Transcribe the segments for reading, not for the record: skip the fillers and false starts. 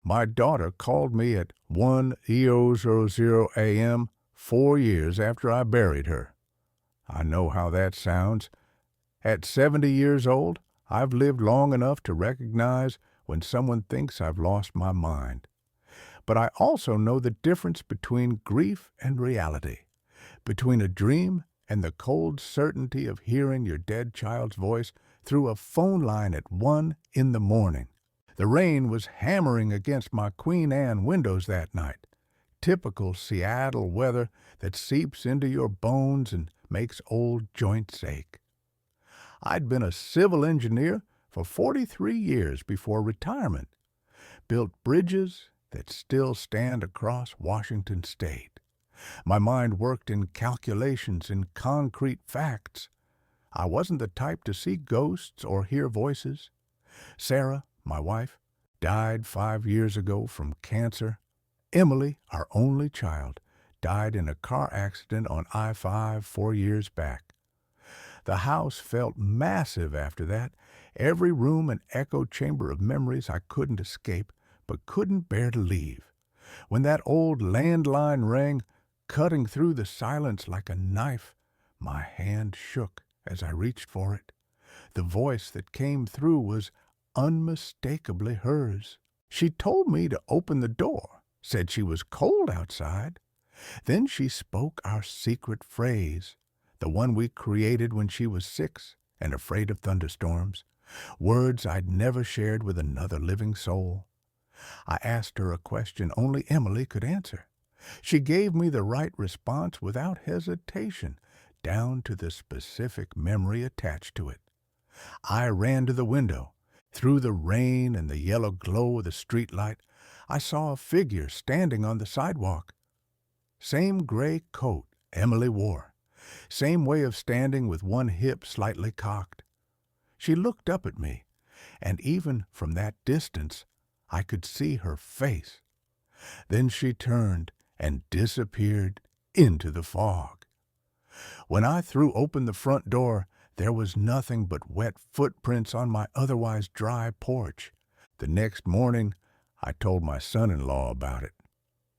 My daughter called me at 1:00 a.m. 4 years after I buried her. I know how that sounds. At 70 years old, I've lived long enough to recognize when someone thinks I've lost my mind. But I also know the difference between grief and reality, between a dream and the cold certainty of hearing your dead child's voice through a phone line at 1 in the morning. The rain was hammering against my Queen Anne windows that night. Typical Seattle weather that seeps into your bones and makes old joints ache. I'd been a civil engineer for 43 years before retirement, built bridges that still stand across Washington State. My mind worked in calculations and concrete facts. I wasn't the type to see ghosts or hear voices. Sarah, my wife, died 5 years ago from cancer. Emily, our only child, died in a car accident on I-5 4 years back. The house felt massive after that, every room an echo chamber of memories I couldn't escape, but couldn't bear to leave. When that old landline rang, cutting through the silence like a knife, my hand shook as I reached for it. The voice that came through was unmistakably hers. She told me to open the door, said she was cold outside. Then she spoke our secret phrase, the one we created when she was 6 and afraid of thunderstorms, words I'd never shared with another living soul. I asked her a question only Emily could answer. She gave me the right response without hesitation, down to the specific memory attached to it. I ran to the window. Through the rain and the yellow glow of the streetlight, I saw a figure standing on the sidewalk. Same gray coat Emily wore, same way of standing with one hip slightly cocked. She looked up at me, and even from that distance, I could see her face. Then she turned and disappeared into the fog. When I threw open the front door, there was nothing but wet footprints on my otherwise dry porch. The next morning, I told my son-in-law about it.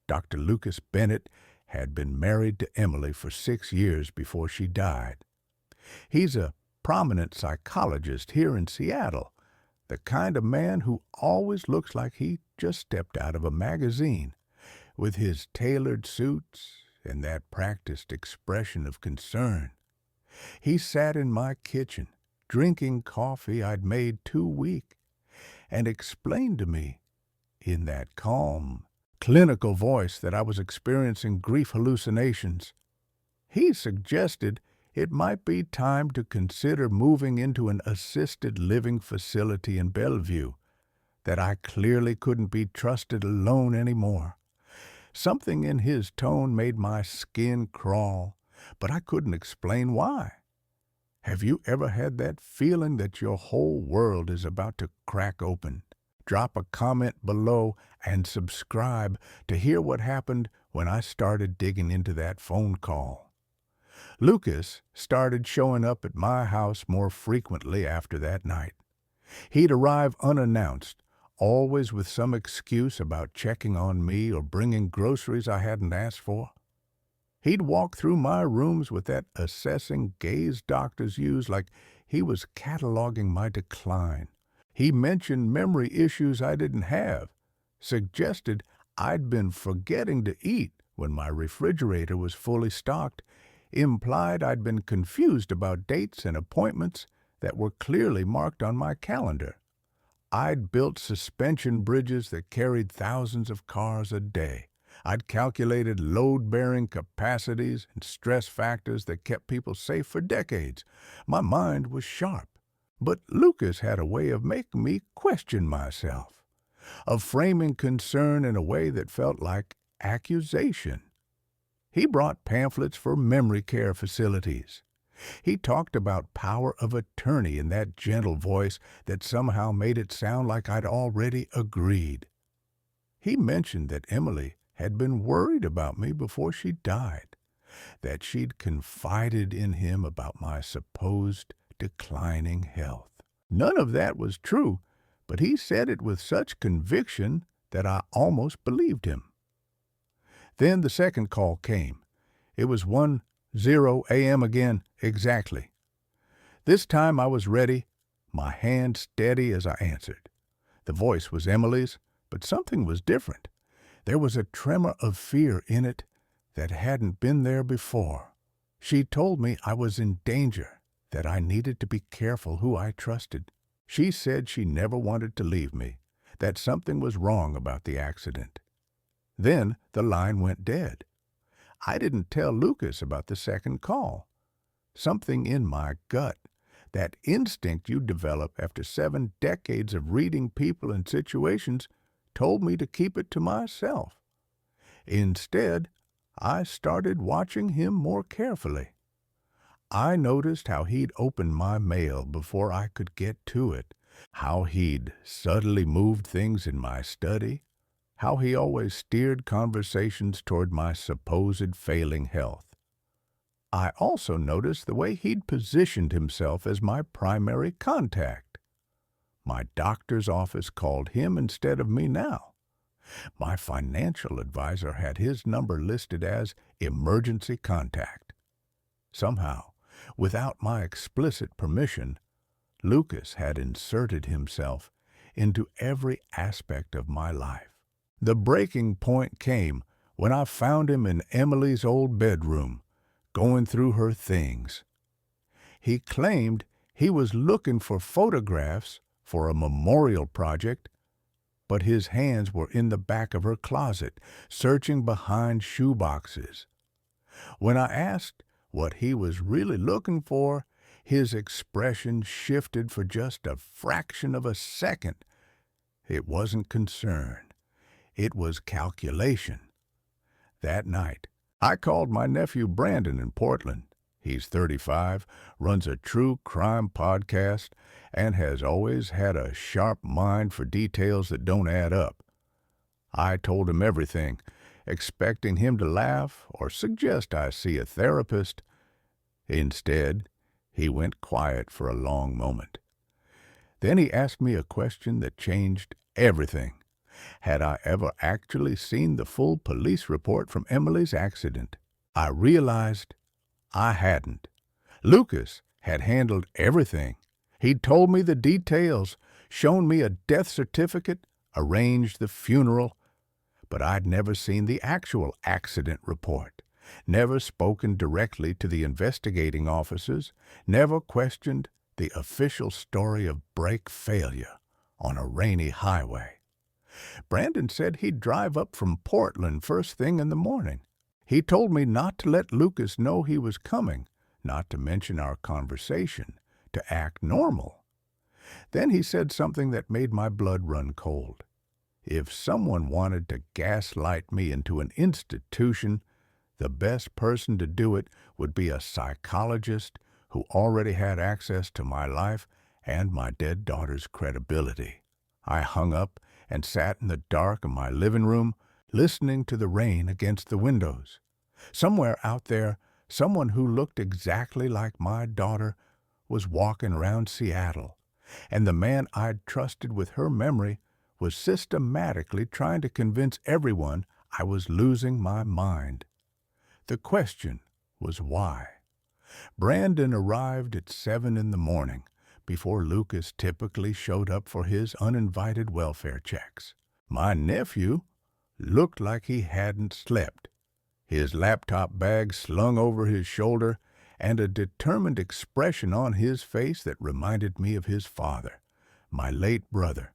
Dr. Lucas Bennett had been married to Emily for 6 years before she died. He's a prominent psychologist here in Seattle, the kind of man who always looks like he just stepped out of a magazine, with his tailored suits and that practiced expression of concern. He sat in my kitchen, drinking coffee I'd made too weak, and explained to me, in that calm, clinical voice, that I was experiencing grief hallucinations. He suggested it might be time to consider moving into an assisted living facility in Bellevue, that I clearly couldn't be trusted alone anymore. Something in his tone made my skin crawl, but I couldn't explain why. Have you ever had that feeling that your whole world is about to crack open? Drop a comment below and subscribe to hear what happened when I started digging into that phone call. Lucas started showing up at my house more frequently after that night. He'd arrive unannounced, always with some excuse about checking on me or bringing groceries I hadn't asked for. He'd walk through my rooms with that assessing gaze doctors use, like he was cataloging my decline. He mentioned memory issues I didn't have, suggested I'd been forgetting to eat when my refrigerator was fully stocked, implied I'd been confused about dates and appointments that were clearly marked on my calendar. I'd built suspension bridges that carried thousands of cars a day. I'd calculated load-bearing capacities and stress factors that kept people safe for decades. My mind was sharp. But Lucas had a way of making me question myself, of framing concern in a way that felt like accusation. He brought pamphlets for memory care facilities. He talked about power of attorney in that gentle voice that somehow made it sound like I'd already agreed. He mentioned that Emily had been worried about me before she died, that she'd confided in him about my supposed declining health. None of that was true, but he said it with such conviction that I almost believed him. Then the second call came. It was 1:00 a.m. again, exactly. This time I was ready, my hand steady as I answered. The voice was Emily's, but something was different. There was a tremor of fear in it that hadn't been there before. She told me I was in danger, that I needed to be careful who I trusted. She said she never wanted to leave me, that something was wrong about the accident. Then the line went dead. I didn't tell Lucas about the second call. Something in my gut, that instinct you develop after 7 decades of reading people and situations, told me to keep it to myself. Instead, I started watching him more carefully. I noticed how he'd open my mail before I could get to it, how he'd subtly moved things in my study, how he always steered conversations toward my supposed failing health. I also noticed the way he'd positioned himself as my primary contact. My doctor's office called him instead of me now. My financial advisor had his number listed as emergency contact. Somehow, without my explicit permission, Lucas had inserted himself into every aspect of my life. The breaking point came when I found him in Emily's old bedroom, going through her things. He claimed he was looking for photographs for a memorial project, but his hands were in the back of her closet, searching behind shoeboxes. When I asked what he was really looking for, his expression shifted for just a fraction of a second. It wasn't concern. It was calculation. That night, I called my nephew Brandon in Portland. He's 35, runs a true crime podcast, and has always had a sharp mind for details that don't add up. I told him everything, expecting him to laugh or suggest I see a therapist. Instead, he went quiet for a long moment. Then he asked me a question that changed everything. Had I ever actually seen the full police report from Emily's accident? I realized I hadn't. Lucas had handled everything. He'd told me the details, shown me a death certificate, arranged the funeral, but I'd never seen the actual accident report, never spoken directly to the investigating officers, never questioned the official story of brake failure on a rainy highway. Brandon said he'd drive up from Portland first thing in the morning. He told me not to let Lucas know he was coming, not to mention our conversation, to act normal. Then he said something that made my blood run cold. If someone wanted to gaslight me into an institution, the best person to do it would be a psychologist who already had access to my life and my dead daughter's credibility. I hung up and sat in the dark of my living room, listening to the rain against the windows. Somewhere out there, someone who looked exactly like my daughter was walking around Seattle, and the man I'd trusted with her memory was systematically trying to convince everyone I was losing my mind. The question was why. Brandon arrived at 7 in the morning, before Lucas typically showed up for his uninvited welfare checks. My nephew looked like he hadn't slept, his laptop bag slung over his shoulder, and a determined expression on his face that reminded me of his father, my late brother.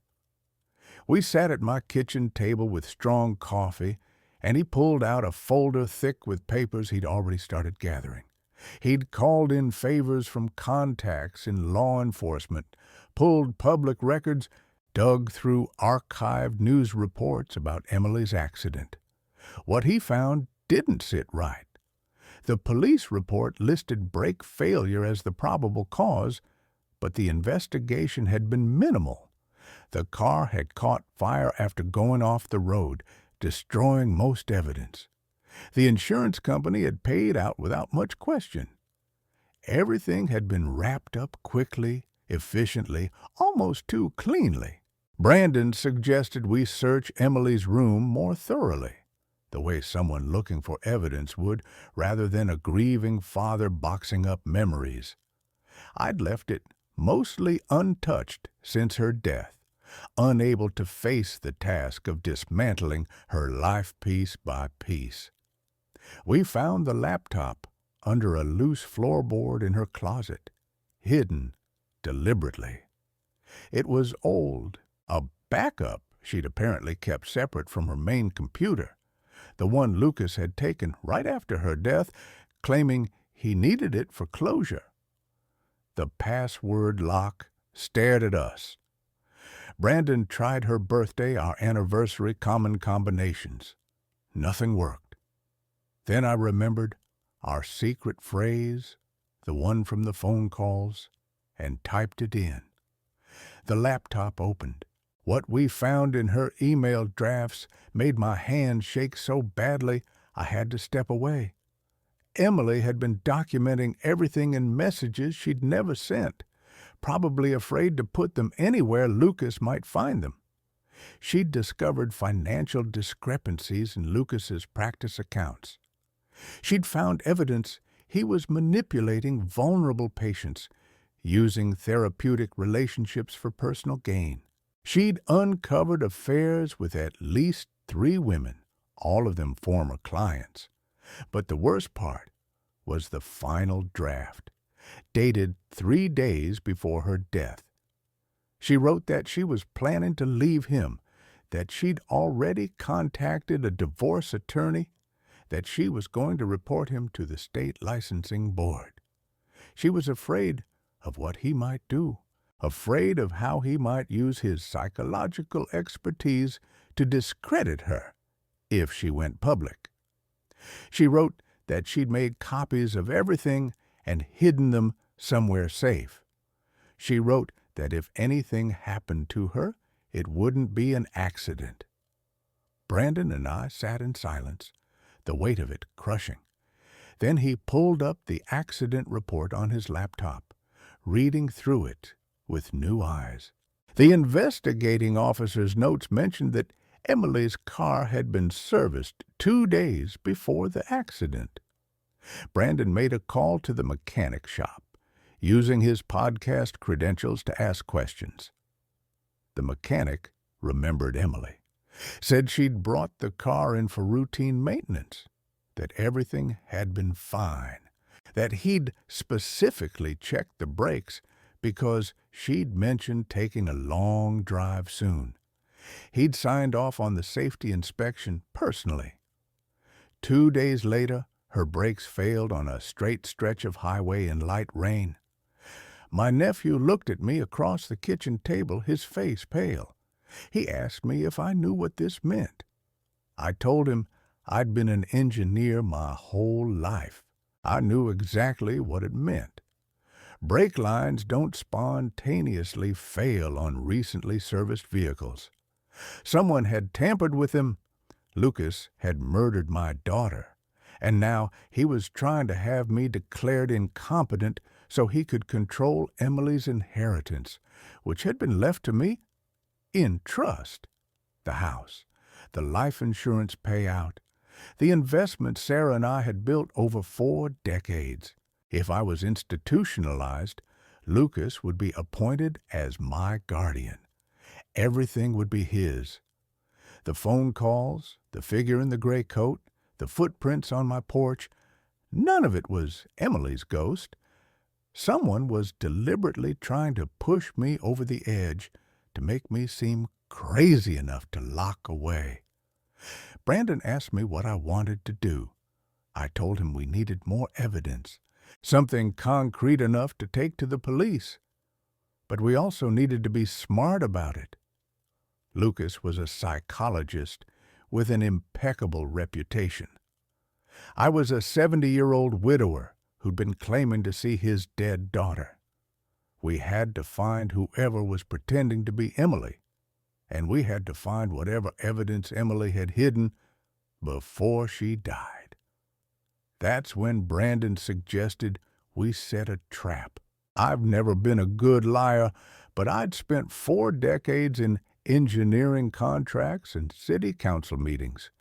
We sat at my kitchen table with strong coffee, and he pulled out a folder thick with papers he'd already started gathering. He'd called in favors from contacts in law enforcement, pulled public records, dug through archived news reports about Emily's accident. What he found didn't sit right. The police report listed brake failure as the probable cause, but the investigation had been minimal. The car had caught fire after going off the road, destroying most evidence. The insurance company had paid out without much question. Everything had been wrapped up quickly, efficiently, almost too cleanly. Brandon suggested we search Emily's room more thoroughly, the way someone looking for evidence would, rather than a grieving father boxing up memories. I'd left it mostly untouched since her death, unable to face the task of dismantling her life piece by piece. We found the laptop under a loose floorboard in her closet, hidden deliberately. It was old, a backup she'd apparently kept separate from her main computer, the one Lucas had taken right after her death, claiming he needed it for closure. The password lock stared at us. Brandon tried her birthday, our anniversary common combinations. Nothing worked. Then I remembered our secret phrase, the one from the phone calls, and typed it in. The laptop opened. What we found in her email drafts made my hand shake so badly I had to step away. Emily had been documenting everything in messages she'd never sent, probably afraid to put them anywhere Lucas might find them. She'd discovered financial discrepancies in Lucas's practice accounts. She'd found evidence he was manipulating vulnerable patients, using therapeutic relationships for personal gain. She'd uncovered affairs with at least 3 women, all of them former clients. But the worst part was the final draft, dated 3 days before her death. She wrote that she was planning to leave him, that she'd already contacted a divorce attorney, that she was going to report him to the state licensing board. She was afraid of what he might do, afraid of how he might use his psychological expertise to discredit her if she went public. She wrote that she'd made copies of everything and hidden them somewhere safe. She wrote that if anything happened to her, it wouldn't be an accident. Brandon and I sat in silence, the weight of it crushing. Then he pulled up the accident report on his laptop, reading through it with new eyes. The investigating officer's notes mentioned that Emily's car had been serviced 2 days before the accident. Brandon made a call to the mechanic shop, using his podcast credentials to ask questions. The mechanic remembered Emily, said she'd brought the car in for routine maintenance, that everything had been fine, that he'd specifically checked the brakes because she'd mentioned taking a long drive soon. He'd signed off on the safety inspection personally. 2 days later, her brakes failed on a straight stretch of highway in light rain. My nephew looked at me across the kitchen table, his face pale. He asked me if I knew what this meant. I told him I'd been an engineer my whole life. I knew exactly what it meant. Brake lines don't spontaneously fail on recently serviced vehicles. Someone had tampered with them. Lucas had murdered my daughter, and now he was trying to have me declared incompetent so he could control Emily's inheritance, which had been left to me in trust. The house, the life insurance payout, the investment Sarah and I had built over 4 decades. If I was institutionalized, Lucas would be appointed as my guardian. Everything would be his. The phone calls, the figure in the gray coat, the footprints on my porch, none of it was Emily's ghost. Someone was deliberately trying to push me over the edge to make me seem crazy enough to lock away. Brandon asked me what I wanted to do. I told him we needed more evidence, something concrete enough to take to the police. But we also needed to be smart about it. Lucas was a psychologist with an impeccable reputation. I was a 70-year-old widower who'd been claiming to see his dead daughter. We had to find whoever was pretending to be Emily, and we had to find whatever evidence Emily had hidden before she died. That's when Brandon suggested we set a trap. I've never been a good liar, but I'd spent 4 decades in engineering contracts, and city council meetings.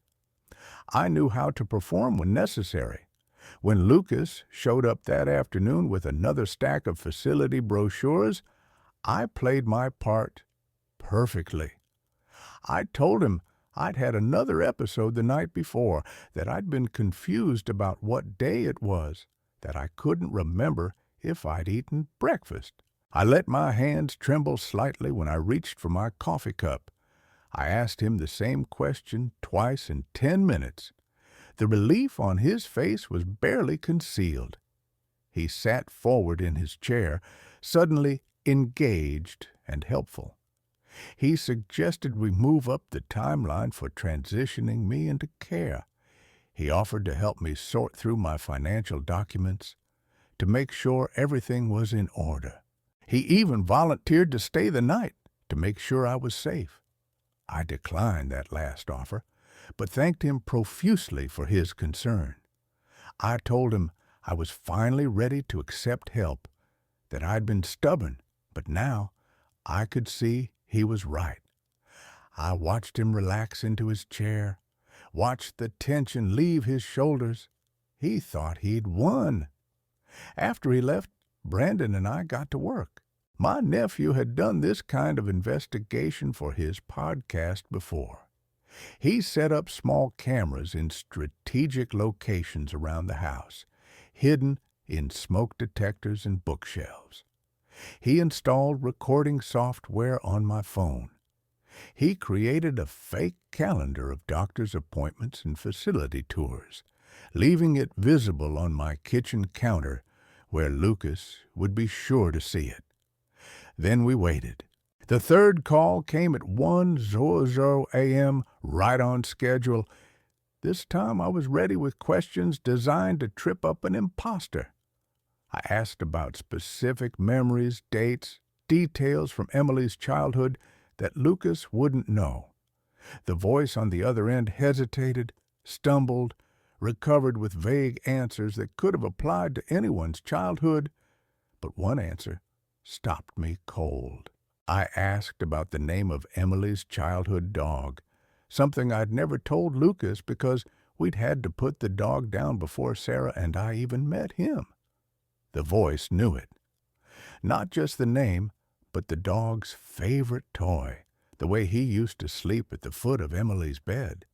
I knew how to perform when necessary. When Lucas showed up that afternoon with another stack of facility brochures, I played my part perfectly. I told him I'd had another episode the night before, that I'd been confused about what day it was, that I couldn't remember if I'd eaten breakfast. I let my hands tremble slightly when I reached for my coffee cup. I asked him the same question twice in 10 minutes. The relief on his face was barely concealed. He sat forward in his chair, suddenly engaged and helpful. He suggested we move up the timeline for transitioning me into care. He offered to help me sort through my financial documents, to make sure everything was in order. He even volunteered to stay the night to make sure I was safe. I declined that last offer, but thanked him profusely for his concern. I told him I was finally ready to accept help, that I'd been stubborn, but now I could see he was right. I watched him relax into his chair, watched the tension leave his shoulders. He thought he'd won. After he left, Brandon and I got to work. My nephew had done this kind of investigation for his podcast before. He set up small cameras in strategic locations around the house, hidden in smoke detectors and bookshelves. He installed recording software on my phone. He created a fake calendar of doctor's appointments and facility tours, leaving it visible on my kitchen counter where Lucas would be sure to see it. Then we waited. The third call came at 1:00 a.m., right on schedule. This time I was ready with questions designed to trip up an imposter. I asked about specific memories, dates, details from Emily's childhood that Lucas wouldn't know. The voice on the other end hesitated, stumbled, recovered with vague answers that could have applied to anyone's childhood, but one answer stopped me cold. I asked about the name of Emily's childhood dog, something I'd never told Lucas because we'd had to put the dog down before Sarah and I even met him. The voice knew it. Not just the name, but the dog's favorite toy, the way he used to sleep at the foot of Emily's bed.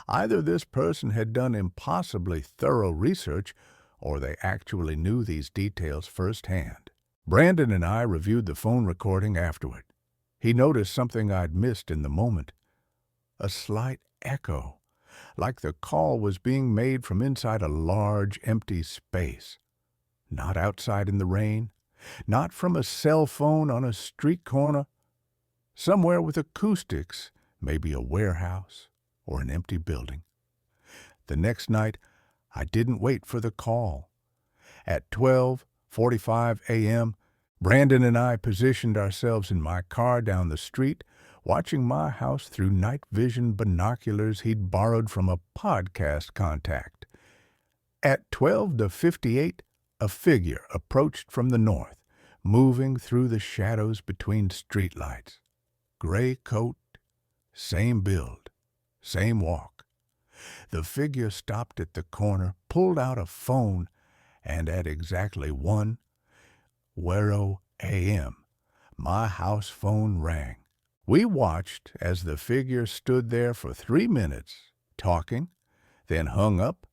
Either this person had done impossibly thorough research, or they actually knew these details firsthand. Brandon and I reviewed the phone recording afterward. He noticed something I'd missed in the moment. A slight echo, like the call was being made from inside a large, empty space. Not outside in the rain, not from a cell phone on a street corner. Somewhere with acoustics, maybe a warehouse or an empty building. The next night, I didn't wait for the call. At 12:45 a.m., Brandon and I positioned ourselves in my car down the street, watching my house through night vision binoculars he'd borrowed from a podcast contact. At 12:58, a figure approached from the north, moving through the shadows between streetlights. Gray coat, same build, same walk. The figure stopped at the corner, pulled out a phone, and at exactly 1:00 a.m., my house phone rang. We watched as the figure stood there for 3 minutes, talking, then hung up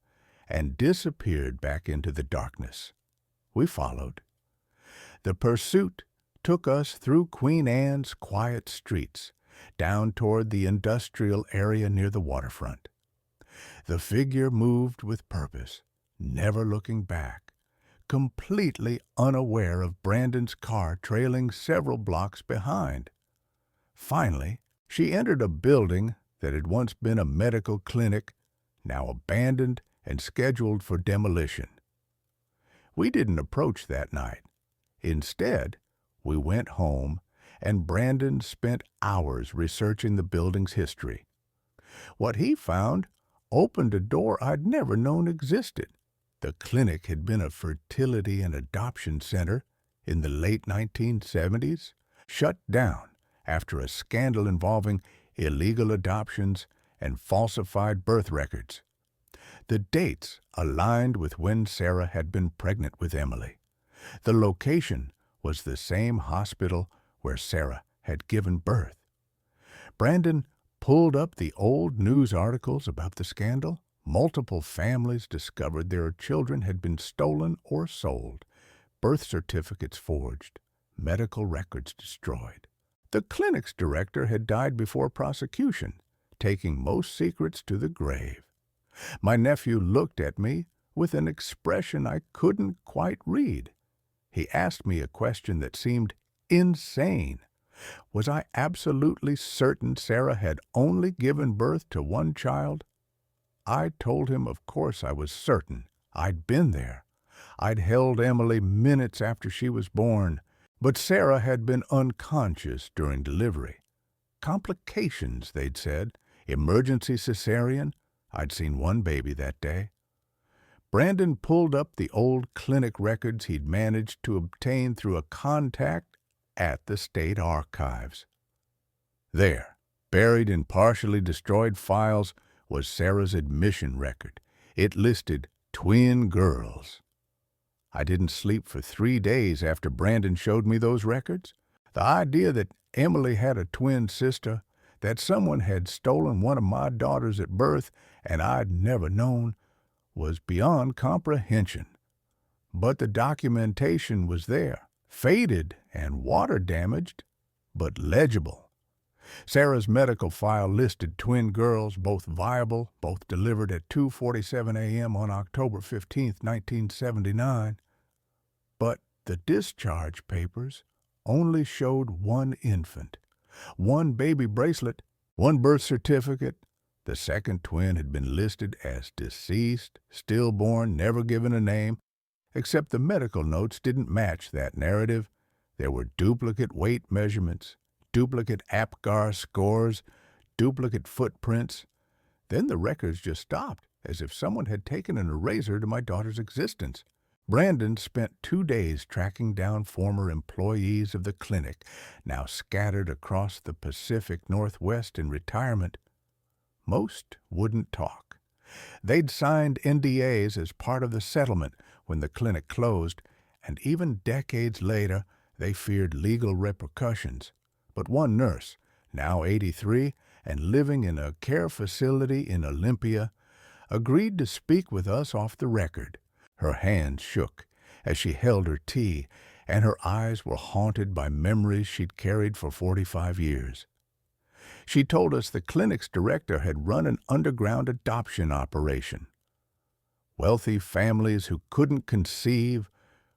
and disappeared back into the darkness. We followed. The pursuit took us through Queen Anne's quiet streets, down toward the industrial area near the waterfront. The figure moved with purpose, never looking back, completely unaware of Brandon's car trailing several blocks behind. Finally, she entered a building that had once been a medical clinic, now abandoned and scheduled for demolition. We didn't approach that night. Instead, we went home, and Brandon spent hours researching the building's history. What he found opened a door I'd never known existed. The clinic had been a fertility and adoption center in the late 1970s, shut down after a scandal involving illegal adoptions and falsified birth records. The dates aligned with when Sarah had been pregnant with Emily. The location was the same hospital where Sarah had given birth. Brandon pulled up the old news articles about the scandal. Multiple families discovered their children had been stolen or sold, birth certificates forged, medical records destroyed. The clinic's director had died before prosecution, taking most secrets to the grave. My nephew looked at me with an expression I couldn't quite read. He asked me a question that seemed insane. Was I absolutely certain Sarah had only given birth to one child? I told him of course I was certain. I'd been there. I'd held Emily minutes after she was born, but Sarah had been unconscious during delivery. Complications, they'd said. Emergency cesarean. I'd seen one baby that day. Brandon pulled up the old clinic records he'd managed to obtain through a contact at the state archives. There, buried in partially destroyed files, was Sarah's admission record. It listed twin girls. I didn't sleep for 3 days after Brandon showed me those records. The idea that Emily had a twin sister, that someone had stolen one of my daughters at birth and I'd never known, was beyond comprehension. But the documentation was there, faded and water-damaged, but legible. Sarah's medical file listed twin girls, both viable, both delivered at 2:47 a.m. on October 15, 1979. But the discharge papers only showed one infant, one baby bracelet, one birth certificate. The second twin had been listed as deceased, stillborn, never given a name, except the medical notes didn't match that narrative. There were duplicate weight measurements, duplicate APGAR scores, duplicate footprints. Then the records just stopped, as if someone had taken an eraser to my daughter's existence. Brandon spent 2 days tracking down former employees of the clinic, now scattered across the Pacific Northwest in retirement. Most wouldn't talk. They'd signed NDAs as part of the settlement when the clinic closed, and even decades later, they feared legal repercussions. But one nurse, now 83 and living in a care facility in Olympia, agreed to speak with us off the record. Her hands shook as she held her tea, and her eyes were haunted by memories she'd carried for 45 years. She told us the clinic's director had run an underground adoption operation. Wealthy families who couldn't conceive,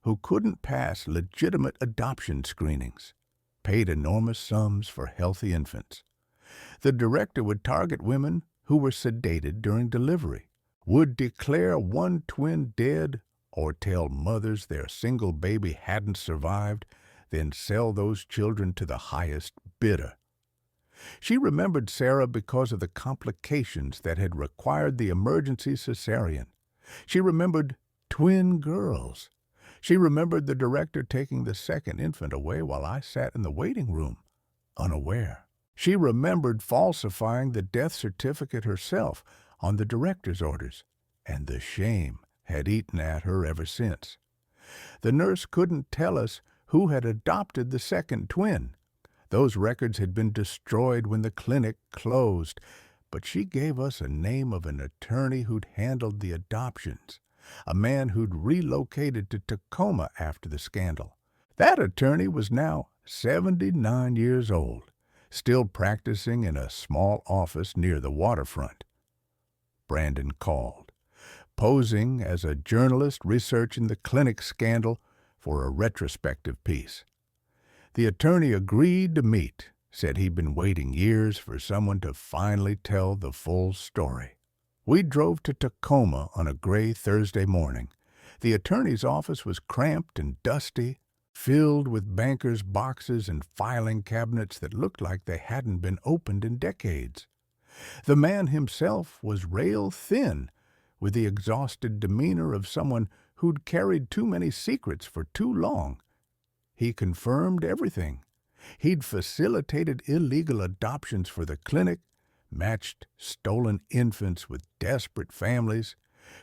who couldn't pass legitimate adoption screenings, paid enormous sums for healthy infants. The director would target women who were sedated during delivery, would declare one twin dead or tell mothers their single baby hadn't survived, then sell those children to the highest bidder. She remembered Sarah because of the complications that had required the emergency cesarean. She remembered twin girls. She remembered the director taking the second infant away while I sat in the waiting room, unaware. She remembered falsifying the death certificate herself on the director's orders, and the shame had eaten at her ever since. The nurse couldn't tell us who had adopted the second twin. Those records had been destroyed when the clinic closed, but she gave us a name of an attorney who'd handled the adoptions, a man who'd relocated to Tacoma after the scandal. That attorney was now 79 years old, still practicing in a small office near the waterfront. Brandon called, posing as a journalist researching the clinic scandal for a retrospective piece. The attorney agreed to meet, said he'd been waiting years for someone to finally tell the full story. We drove to Tacoma on a gray Thursday morning. The attorney's office was cramped and dusty, filled with bankers' boxes and filing cabinets that looked like they hadn't been opened in decades. The man himself was rail-thin, with the exhausted demeanor of someone who'd carried too many secrets for too long. He confirmed everything. He'd facilitated illegal adoptions for the clinic, matched stolen infants with desperate families,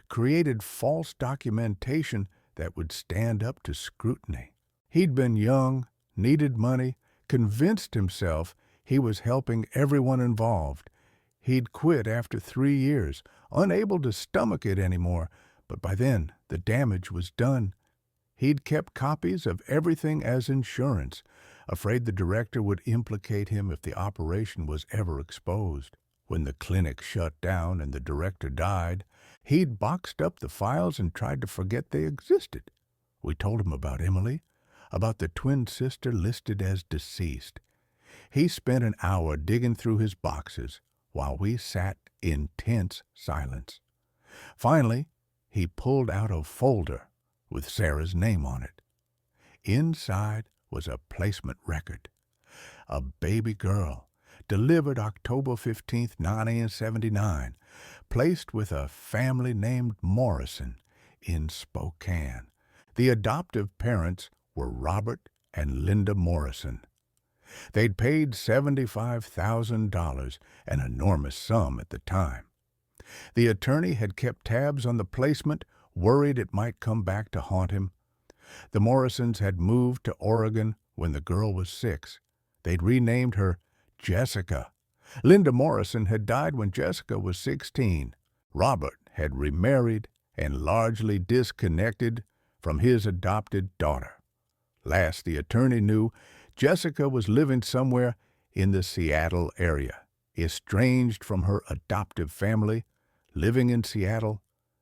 created false documentation that would stand up to scrutiny. He'd been young, needed money, convinced himself he was helping everyone involved. He'd quit after 3 years, unable to stomach it anymore, but by then the damage was done. He'd kept copies of everything as insurance, afraid the director would implicate him if the operation was ever exposed. When the clinic shut down and the director died, he'd boxed up the files and tried to forget they existed. We told him about Emily, about the twin sister listed as deceased. He spent an hour digging through his boxes while we sat in tense silence. Finally, he pulled out a folder with Sarah's name on it. Inside was a placement record. A baby girl, delivered October 15th, 1979, placed with a family named Morrison in Spokane. The adoptive parents were Robert and Linda Morrison. They'd paid $75,000, an enormous sum at the time. The attorney had kept tabs on the placement, worried it might come back to haunt him. The Morrisons had moved to Oregon when the girl was 6. They'd renamed her Jessica. Linda Morrison had died when Jessica was 16. Robert had remarried and largely disconnected from his adopted daughter. Last the attorney knew, Jessica was living somewhere in the Seattle area, estranged from her adoptive family, living in Seattle,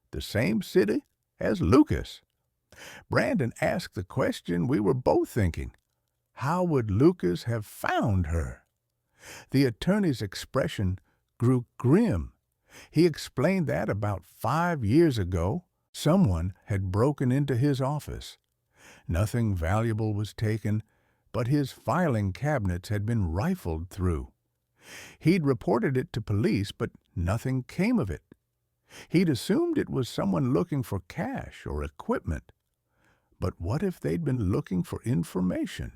the same city as Lucas. Brandon asked the question we were both thinking. How would Lucas have found her? The attorney's expression grew grim. He explained that about 5 years ago, someone had broken into his office. Nothing valuable was taken, but his filing cabinets had been rifled through. He'd reported it to police, but nothing came of it. He'd assumed it was someone looking for cash or equipment. But what if they'd been looking for information?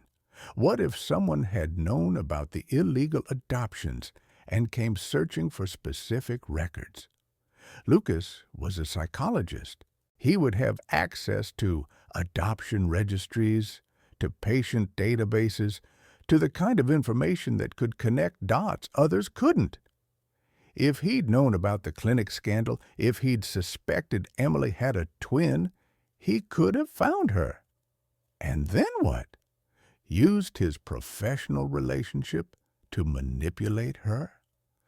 What if someone had known about the illegal adoptions and came searching for specific records? Lucas was a psychologist. He would have access to adoption registries, to patient databases, to the kind of information that could connect dots others couldn't. If he'd known about the clinic scandal, if he'd suspected Emily had a twin, he could have found her. And then what? Used his professional relationship to manipulate her?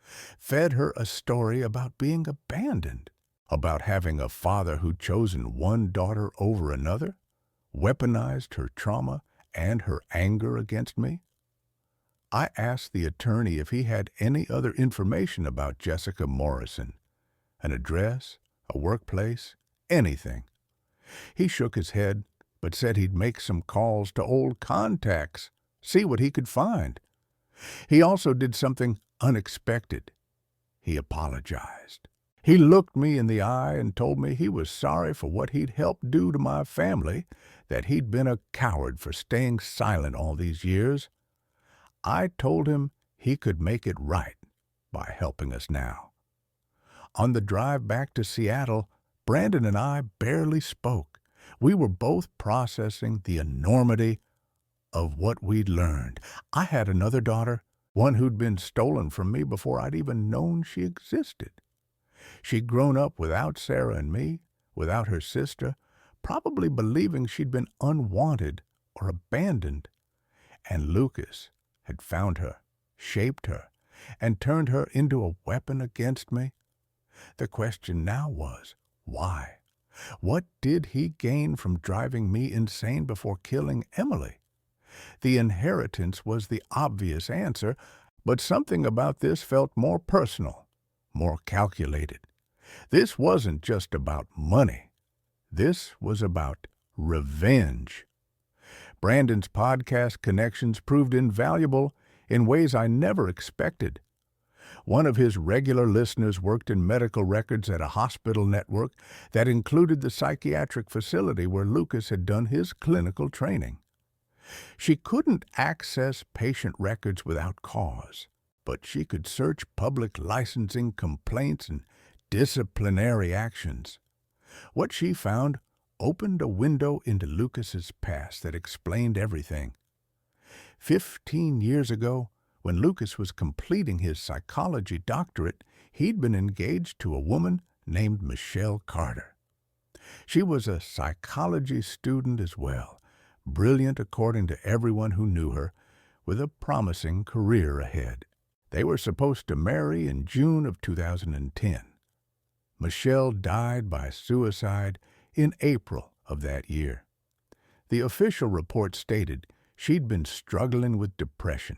Fed her a story about being abandoned, about having a father who'd chosen one daughter over another, weaponized her trauma and her anger against me? I asked the attorney if he had any other information about Jessica Morrison, an address, a workplace, anything. He shook his head, but said he'd make some calls to old contacts, see what he could find. He also did something unexpected. He apologized. He looked me in the eye and told me he was sorry for what he'd helped do to my family, that he'd been a coward for staying silent all these years. I told him he could make it right by helping us now. On the drive back to Seattle, Brandon and I barely spoke. We were both processing the enormity of what we'd learned. I had another daughter, one who'd been stolen from me before I'd even known she existed. She'd grown up without Sarah and me, without her sister, probably believing she'd been unwanted or abandoned. And Lucas had found her, shaped her, and turned her into a weapon against me. The question now was, why? What did he gain from driving me insane before killing Emily? The inheritance was the obvious answer, but something about this felt more personal, more calculated. This wasn't just about money. This was about revenge. Brandon's podcast connections proved invaluable in ways I never expected. One of his regular listeners worked in medical records at a hospital network that included the psychiatric facility where Lucas had done his clinical training. She couldn't access patient records without cause, but she could search public licensing complaints and disciplinary actions. What she found opened a window into Lucas's past that explained everything. 15 years ago, when Lucas was completing his psychology doctorate, he'd been engaged to a woman named Michelle Carter. She was a psychology student as well, brilliant according to everyone who knew her, with a promising career ahead. They were supposed to marry in June of 2010. Michelle died by suicide in April of that year. The official report stated she'd been struggling with depression,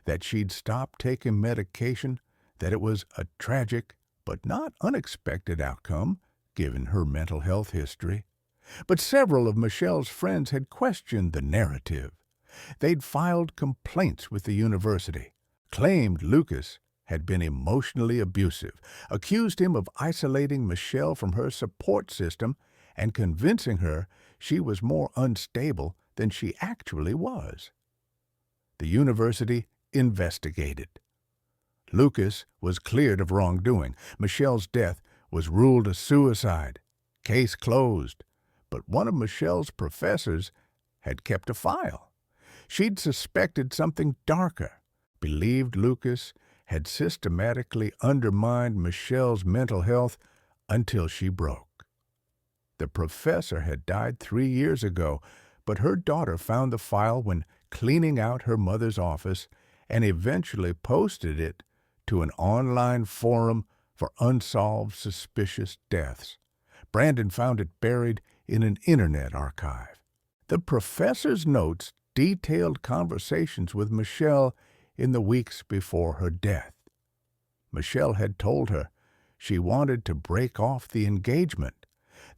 that she'd stopped taking medication, that it was a tragic but not unexpected outcome given her mental health history. But several of Michelle's friends had questioned the narrative. They'd filed complaints with the university, claimed Lucas had been emotionally abusive, accused him of isolating Michelle from her support system and convincing her she was more unstable than she actually was. The university investigated. Lucas was cleared of wrongdoing. Michelle's death was ruled a suicide. Case closed. But one of Michelle's professors had kept a file. She'd suspected something darker, believed Lucas had systematically undermined Michelle's mental health until she broke. The professor had died 3 years ago, but her daughter found the file when cleaning out her mother's office and eventually posted it to an online forum for unsolved suspicious deaths. Brandon found it buried in an internet archive. The professor's notes detailed conversations with Michelle in the weeks before her death. Michelle had told her she wanted to break off the engagement,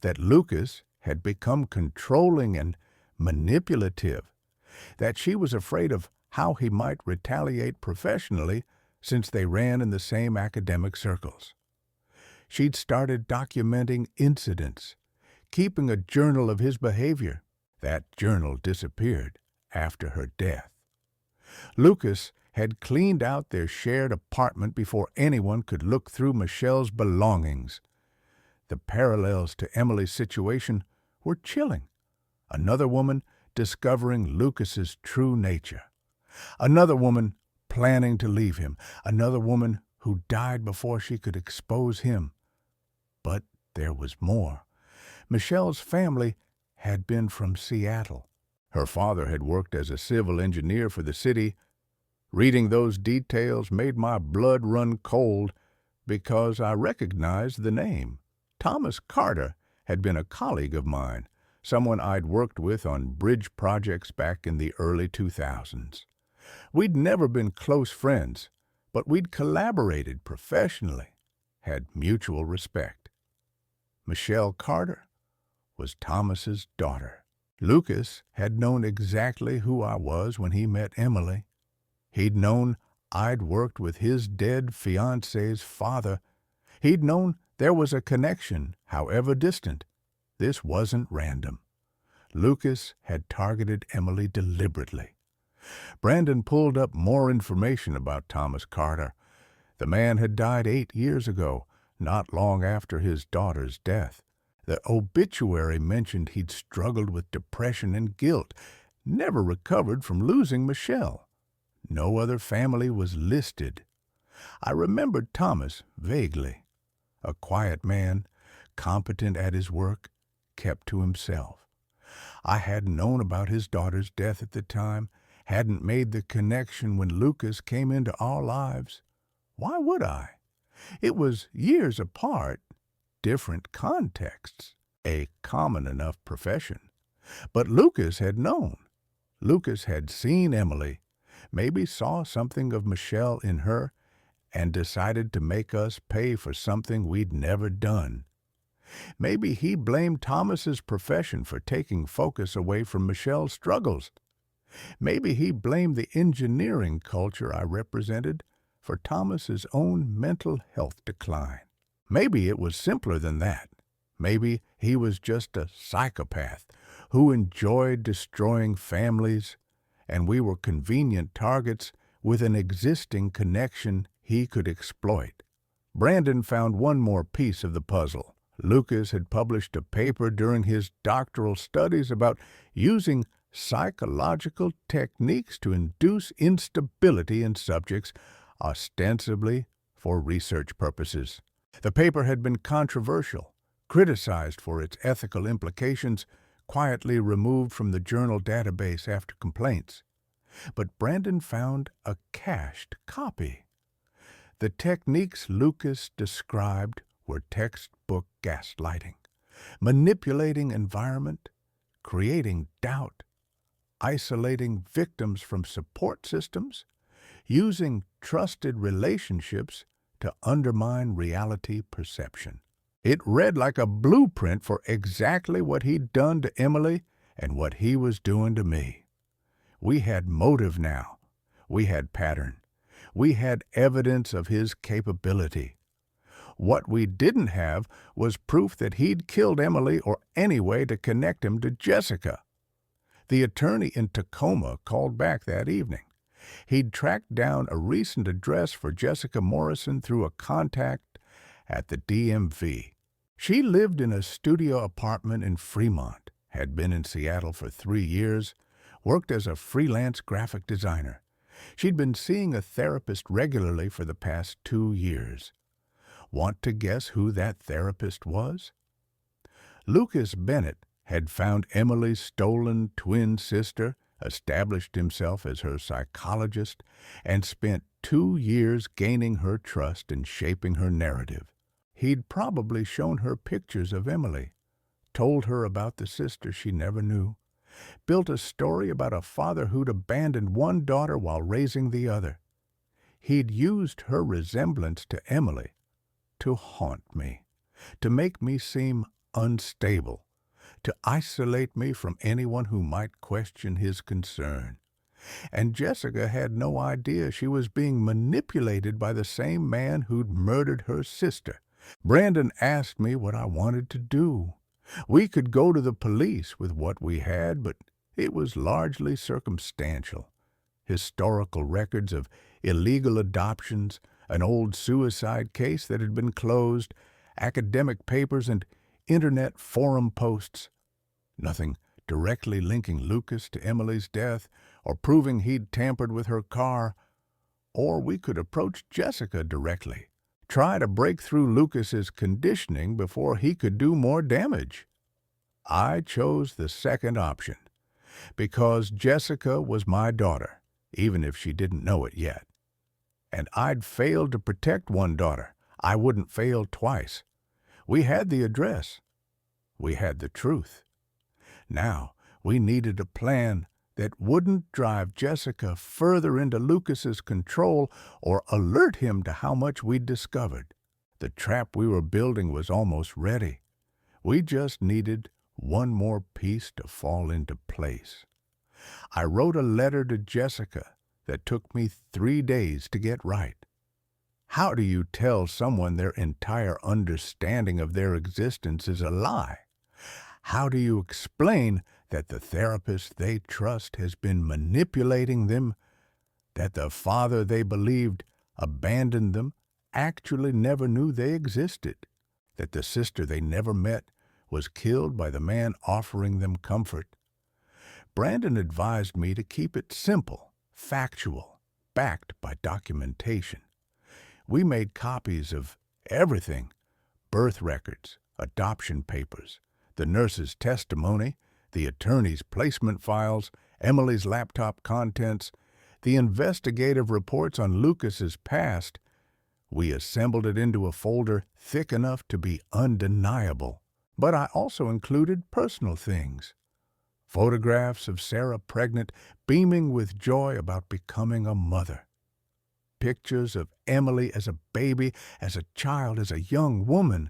that Lucas had become controlling and manipulative, that she was afraid of how he might retaliate professionally since they ran in the same academic circles. She'd started documenting incidents, keeping a journal of his behavior. That journal disappeared after her death. Lucas had cleaned out their shared apartment before anyone could look through Michelle's belongings. The parallels to Emily's situation were chilling. Another woman discovering Lucas's true nature. Another woman planning to leave him. Another woman who died before she could expose him. But there was more. Michelle's family had been from Seattle. Her father had worked as a civil engineer for the city. Reading those details made my blood run cold because I recognized the name. Thomas Carter had been a colleague of mine, someone I'd worked with on bridge projects back in the early 2000s. We'd never been close friends, but we'd collaborated professionally, had mutual respect. Michelle Carter was Thomas's daughter. Lucas had known exactly who I was when he met Emily. He'd known I'd worked with his dead fiancé's father. He'd known there was a connection, however distant. This wasn't random. Lucas had targeted Emily deliberately. Brandon pulled up more information about Thomas Carter. The man had died 8 years ago, not long after his daughter's death. The obituary mentioned he'd struggled with depression and guilt, never recovered from losing Michelle. No other family was listed. I remembered Thomas vaguely. A quiet man, competent at his work, kept to himself. I hadn't known about his daughter's death at the time, hadn't made the connection when Lucas came into our lives. Why would I? It was years apart, different contexts, a common enough profession. But Lucas had known. Lucas had seen Emily, maybe saw something of Michelle in her, and decided to make us pay for something we'd never done. Maybe he blamed Thomas's profession for taking focus away from Michelle's struggles. Maybe he blamed the engineering culture I represented for Thomas's own mental health decline. Maybe it was simpler than that. Maybe he was just a psychopath who enjoyed destroying families, and we were convenient targets with an existing connection he could exploit. Brandon found one more piece of the puzzle. Lucas had published a paper during his doctoral studies about using psychological techniques to induce instability in subjects, ostensibly for research purposes. The paper had been controversial, criticized for its ethical implications, quietly removed from the journal database after complaints. But Brandon found a cached copy. The techniques Lucas described were textbook gaslighting, manipulating environment, creating doubt, isolating victims from support systems, using trusted relationships to undermine reality perception. It read like a blueprint for exactly what he'd done to Emily and what he was doing to me. We had motive now. We had pattern. We had evidence of his capability. What we didn't have was proof that he'd killed Emily or any way to connect him to Jessica. The attorney in Tacoma called back that evening. He'd tracked down a recent address for Jessica Morrison through a contact at the DMV. She lived in a studio apartment in Fremont, had been in Seattle for 3 years, worked as a freelance graphic designer. She'd been seeing a therapist regularly for the past 2 years. Want to guess who that therapist was? Lucas Bennett had found Emily's stolen twin sister, established himself as her psychologist, and spent 2 years gaining her trust and shaping her narrative. He'd probably shown her pictures of Emily, told her about the sister she never knew, built a story about a father who'd abandoned one daughter while raising the other. He'd used her resemblance to Emily to haunt me, to make me seem unstable, to isolate me from anyone who might question his concern. And Jessica had no idea she was being manipulated by the same man who'd murdered her sister. Brandon asked me what I wanted to do. We could go to the police with what we had, but it was largely circumstantial. Historical records of illegal adoptions, an old suicide case that had been closed, academic papers, and internet forum posts. Nothing directly linking Lucas to Emily's death or proving he'd tampered with her car. Or we could approach Jessica directly, try to break through Lucas's conditioning before he could do more damage. I chose the second option because Jessica was my daughter, even if she didn't know it yet. And I'd failed to protect one daughter. I wouldn't fail twice. We had the address. We had the truth. Now we needed a plan that wouldn't drive Jessica further into Lucas's control or alert him to how much we'd discovered. The trap we were building was almost ready. We just needed one more piece to fall into place. I wrote a letter to Jessica that took me 3 days to get right. How do you tell someone their entire understanding of their existence is a lie? How do you explain that the therapist they trust has been manipulating them, that the father they believed abandoned them actually never knew they existed, that the sister they never met was killed by the man offering them comfort? Brandon advised me to keep it simple, factual, backed by documentation. We made copies of everything: birth records, adoption papers, the nurse's testimony, the attorney's placement files, Emily's laptop contents, the investigative reports on Lucas's past. We assembled it into a folder thick enough to be undeniable. But I also included personal things. Photographs of Sarah pregnant, beaming with joy about becoming a mother. Pictures of Emily as a baby, as a child, as a young woman.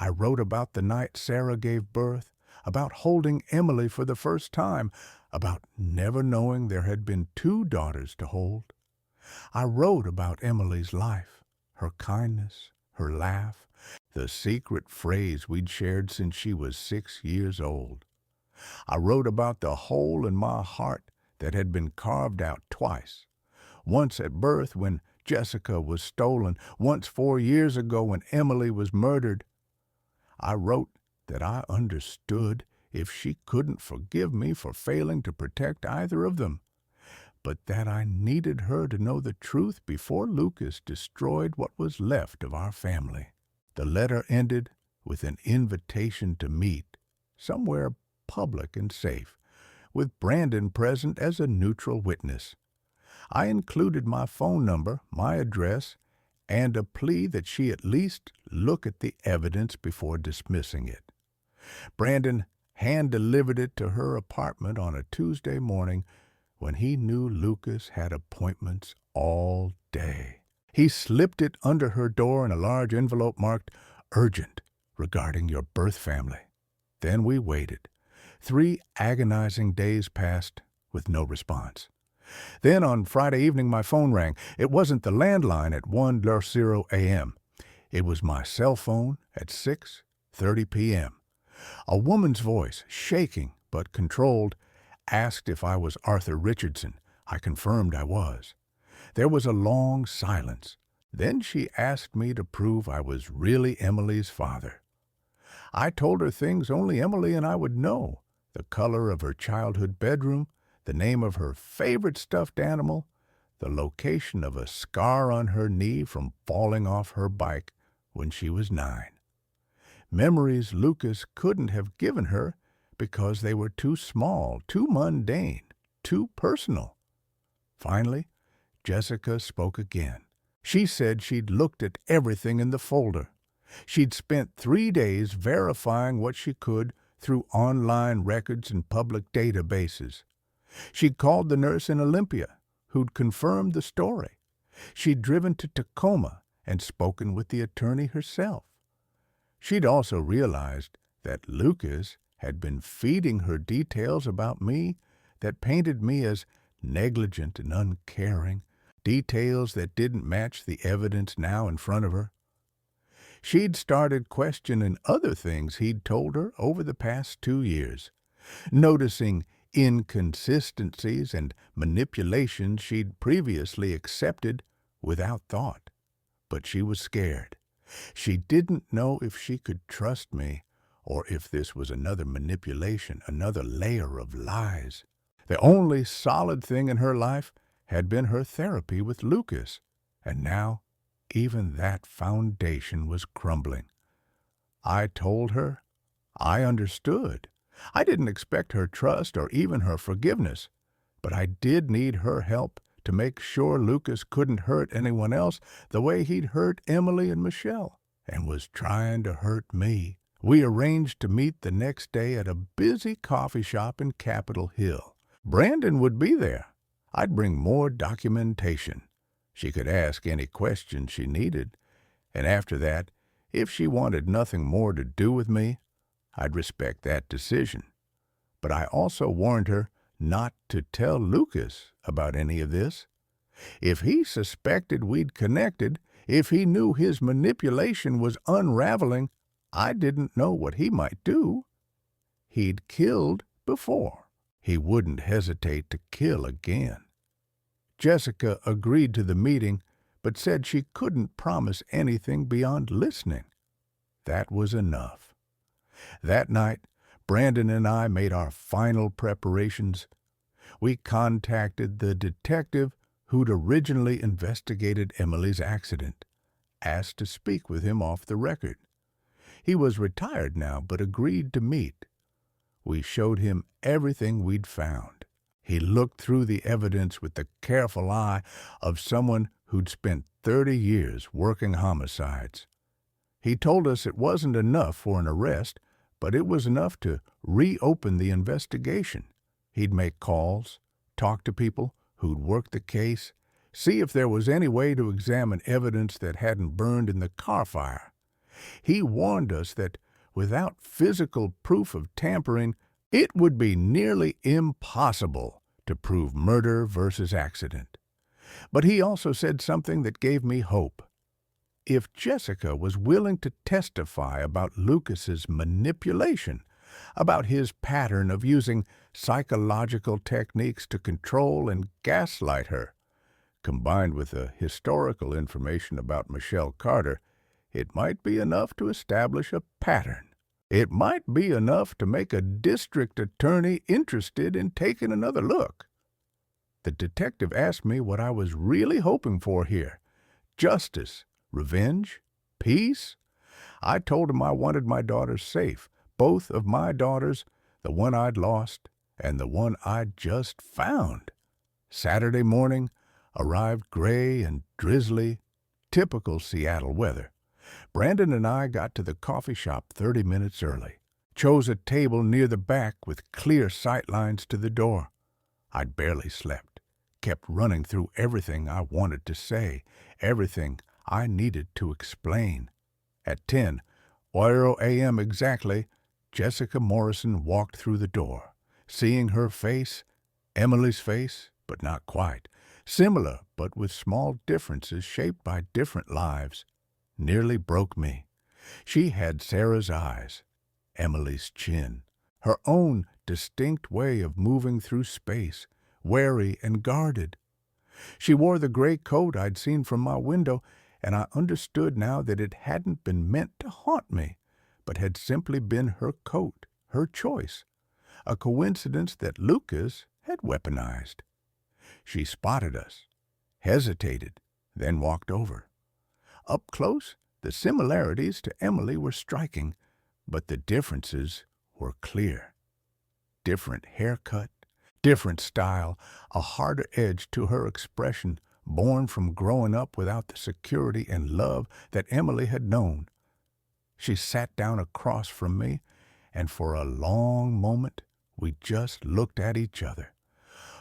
I wrote about the night Sarah gave birth, about holding Emily for the first time, about never knowing there had been 2 daughters to hold. I wrote about Emily's life, her kindness, her laugh, the secret phrase we'd shared since she was 6 years old. I wrote about the hole in my heart that had been carved out twice. Once at birth when Jessica was stolen, once 4 years ago when Emily was murdered. I wrote that I understood if she couldn't forgive me for failing to protect either of them, but that I needed her to know the truth before Lucas destroyed what was left of our family. The letter ended with an invitation to meet, somewhere public and safe, with Brandon present as a neutral witness. I included my phone number, my address, and a plea that she at least look at the evidence before dismissing it. Brandon hand-delivered it to her apartment on a Tuesday morning when he knew Lucas had appointments all day. He slipped it under her door in a large envelope marked "Urgent, regarding your birth family." Then we waited. 3 agonizing days passed with no response. Then on Friday evening my phone rang. It wasn't the landline at 1:00 a.m. It was my cell phone at 6:30 p.m. A woman's voice, shaking but controlled, asked if I was Arthur Richardson. I confirmed I was. There was a long silence. Then she asked me to prove I was really Emily's father. I told her things only Emily and I would know: the color of her childhood bedroom, the name of her favorite stuffed animal, the location of a scar on her knee from falling off her bike when she was 9. Memories Lucas couldn't have given her because they were too small, too mundane, too personal. Finally, Jessica spoke again. She said she'd looked at everything in the folder. She'd spent 3 days verifying what she could through online records and public databases. She'd called the nurse in Olympia, who'd confirmed the story. She'd driven to Tacoma and spoken with the attorney herself. She'd also realized that Lucas had been feeding her details about me that painted me as negligent and uncaring, details that didn't match the evidence now in front of her. She'd started questioning other things he'd told her over the past 2 years, noticing inconsistencies and manipulations she'd previously accepted without thought. But she was scared. She didn't know if she could trust me or if this was another manipulation, another layer of lies. The only solid thing in her life had been her therapy with Lucas, and now even that foundation was crumbling. I told her I understood. I didn't expect her trust or even her forgiveness, but I did need her help to make sure Lucas couldn't hurt anyone else the way he'd hurt Emily and Michelle, and was trying to hurt me. We arranged to meet the next day at a busy coffee shop in Capitol Hill. Brandon would be there. I'd bring more documentation. She could ask any question she needed, and after that, if she wanted nothing more to do with me, I'd respect that decision. But I also warned her not to tell Lucas about any of this. If he suspected we'd connected, if he knew his manipulation was unraveling, I didn't know what he might do. He'd killed before. He wouldn't hesitate to kill again. Jessica agreed to the meeting, but said she couldn't promise anything beyond listening. That was enough. That night, Brandon and I made our final preparations. We contacted the detective who'd originally investigated Emily's accident, asked to speak with him off the record. He was retired now, but agreed to meet. We showed him everything we'd found. He looked through the evidence with the careful eye of someone who'd spent 30 years working homicides. He told us it wasn't enough for an arrest, but it was enough to reopen the investigation. He'd make calls, talk to people who'd worked the case, see if there was any way to examine evidence that hadn't burned in the car fire. He warned us that without physical proof of tampering, it would be nearly impossible to prove murder versus accident. But he also said something that gave me hope. If Jessica was willing to testify about Lucas's manipulation, about his pattern of using psychological techniques to control and gaslight her. Combined with the historical information about Michelle Carter, it might be enough to establish a pattern. It might be enough to make a district attorney interested in taking another look. The detective asked me what I was really hoping for here. Justice, revenge, peace. I told him I wanted my daughters safe, both of my daughters, the one I'd lost and the one I'd just found. Saturday morning arrived gray and drizzly, typical Seattle weather. Brandon and I got to the coffee shop 30 minutes early, chose a table near the back with clear sightlines to the door. I'd barely slept, kept running through everything I wanted to say, everything I needed to explain. At 10:00 a.m. exactly, Jessica Morrison walked through the door. Seeing her face, Emily's face, but not quite, similar but with small differences shaped by different lives, nearly broke me. She had Sarah's eyes, Emily's chin, her own distinct way of moving through space, wary and guarded. She wore the gray coat I'd seen from my window, and I understood now that it hadn't been meant to haunt me, but had simply been her coat, her choice, a coincidence that Lucas had weaponized. She spotted us, hesitated, then walked over. Up close, the similarities to Emily were striking, but the differences were clear. Different haircut, different style, a harder edge to her expression, born from growing up without the security and love that Emily had known. She sat down across from me, and for a long moment we just looked at each other.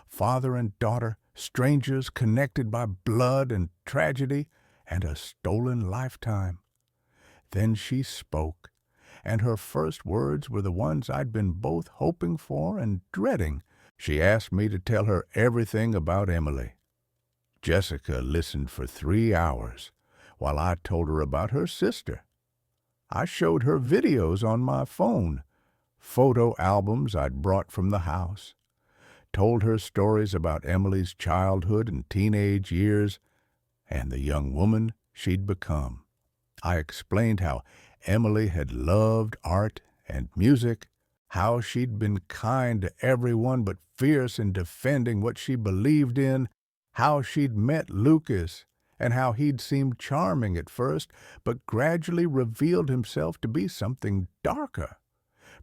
Father and daughter, strangers connected by blood and tragedy and a stolen lifetime. Then she spoke, and her first words were the ones I'd been both hoping for and dreading. She asked me to tell her everything about Emily. Jessica listened for 3 hours while I told her about her sister. I showed her videos on my phone, photo albums I'd brought from the house, told her stories about Emily's childhood and teenage years and the young woman she'd become. I explained how Emily had loved art and music, how she'd been kind to everyone but fierce in defending what she believed in, how she'd met Lucas, and how he'd seemed charming at first, but gradually revealed himself to be something darker.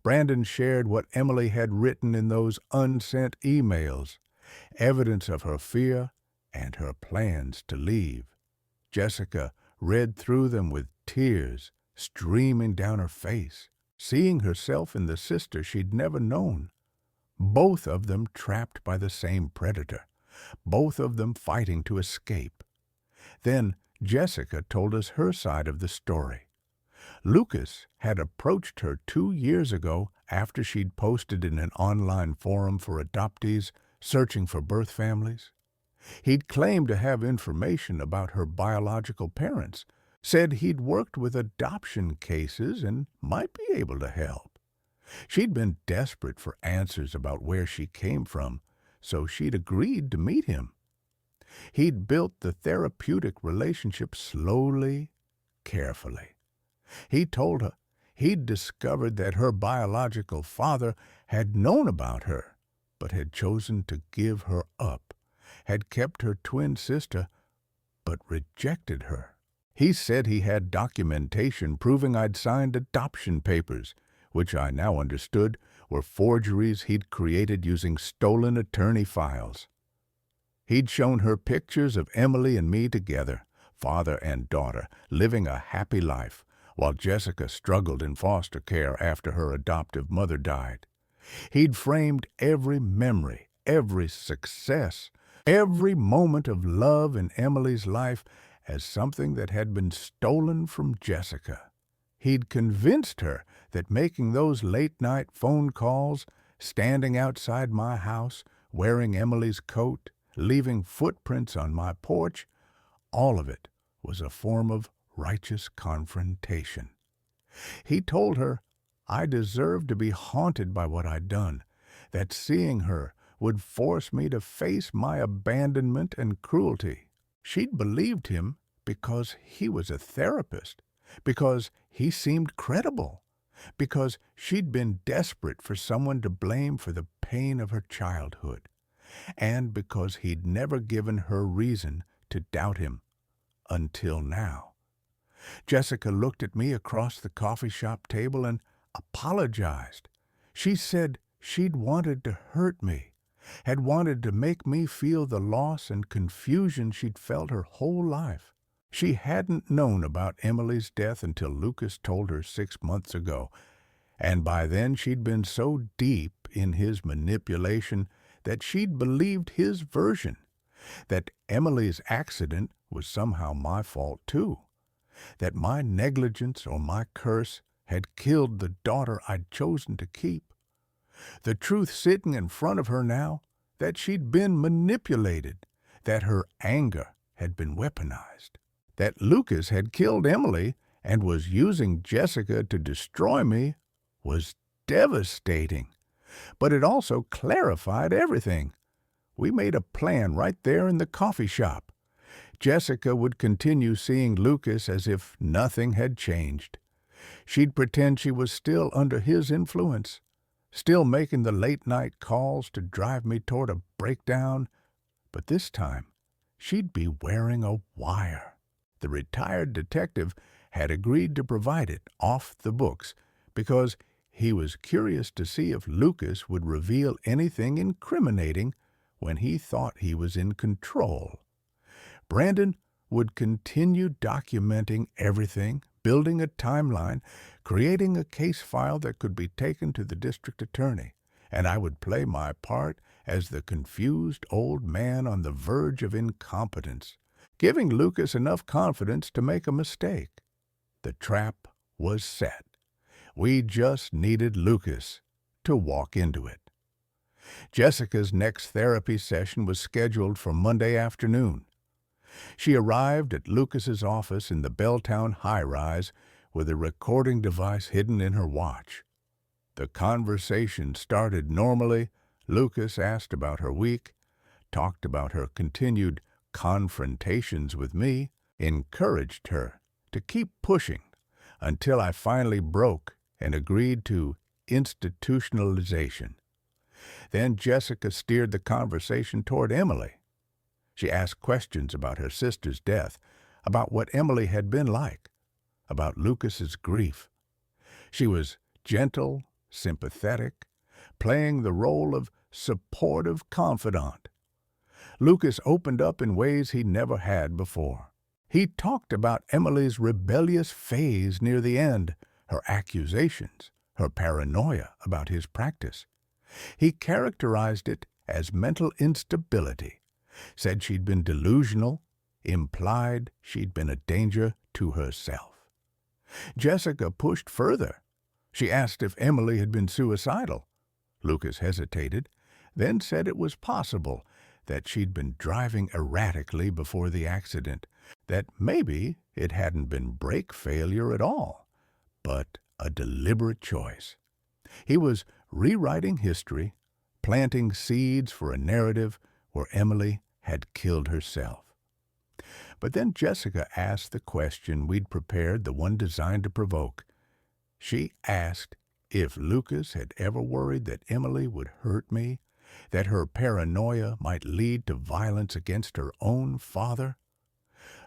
Brandon shared what Emily had written in those unsent emails, evidence of her fear and her plans to leave. Jessica read through them with tears streaming down her face, seeing herself in the sister she'd never known. Both of them trapped by the same predator, both of them fighting to escape. Then Jessica told us her side of the story. Lucas had approached her 2 years ago after she'd posted in an online forum for adoptees searching for birth families. He'd claimed to have information about her biological parents, said he'd worked with adoption cases and might be able to help. She'd been desperate for answers about where she came from, so she'd agreed to meet him. He'd built the therapeutic relationship slowly, carefully. He told her he'd discovered that her biological father had known about her, but had chosen to give her up, had kept her twin sister, but rejected her. He said he had documentation proving I'd signed adoption papers, which I now understood were forgeries he'd created using stolen attorney files. He'd shown her pictures of Emily and me together, father and daughter, living a happy life, while Jessica struggled in foster care after her adoptive mother died. He'd framed every memory, every success, every moment of love in Emily's life as something that had been stolen from Jessica. He'd convinced her that making those late-night phone calls, standing outside my house, wearing Emily's coat, leaving footprints on my porch, all of it was a form of righteous confrontation. He told her I deserved to be haunted by what I'd done, that seeing her would force me to face my abandonment and cruelty. She'd believed him because he was a therapist, because he seemed credible, because she'd been desperate for someone to blame for the pain of her childhood, and because he'd never given her reason to doubt him until now. Jessica looked at me across the coffee shop table and apologized. She said she'd wanted to hurt me, had wanted to make me feel the loss and confusion she'd felt her whole life. She hadn't known about Emily's death until Lucas told her 6 months ago, and by then she'd been so deep in his manipulation that she'd believed his version, that Emily's accident was somehow my fault too, that my negligence or my curse had killed the daughter I'd chosen to keep. The truth sitting in front of her now, that she'd been manipulated, that her anger had been weaponized, that Lucas had killed Emily and was using Jessica to destroy me, was devastating. But it also clarified everything. We made a plan right there in the coffee shop. Jessica would continue seeing Lucas as if nothing had changed. She'd pretend she was still under his influence, still making the late-night calls to drive me toward a breakdown, but this time she'd be wearing a wire. The retired detective had agreed to provide it off the books because he was curious to see if Lucas would reveal anything incriminating when he thought he was in control. Brandon would continue documenting everything, building a timeline, creating a case file that could be taken to the district attorney, and I would play my part as the confused old man on the verge of incompetence, giving Lucas enough confidence to make a mistake. The trap was set. We just needed Lucas to walk into it. Jessica's next therapy session was scheduled for Monday afternoon. She arrived at Lucas's office in the Belltown high-rise with a recording device hidden in her watch. The conversation started normally. Lucas asked about her week, talked about her continued confrontations with me, encouraged her to keep pushing until I finally broke and agreed to institutionalization. Then Jessica steered the conversation toward Emily. She asked questions about her sister's death, about what Emily had been like, about Lucas's grief. She was gentle, sympathetic, playing the role of supportive confidant. Lucas opened up in ways he never had before. He talked about Emily's rebellious phase near the end, her accusations, her paranoia about his practice. He characterized it as mental instability, said she'd been delusional, implied she'd been a danger to herself. Jessica pushed further. She asked if Emily had been suicidal. Lucas hesitated, then said it was possible that she'd been driving erratically before the accident, that maybe it hadn't been brake failure at all, but a deliberate choice. He was rewriting history, planting seeds for a narrative where Emily had killed herself. But then Jessica asked the question we'd prepared, the one designed to provoke. She asked if Lucas had ever worried that Emily would hurt me, that her paranoia might lead to violence against her own father.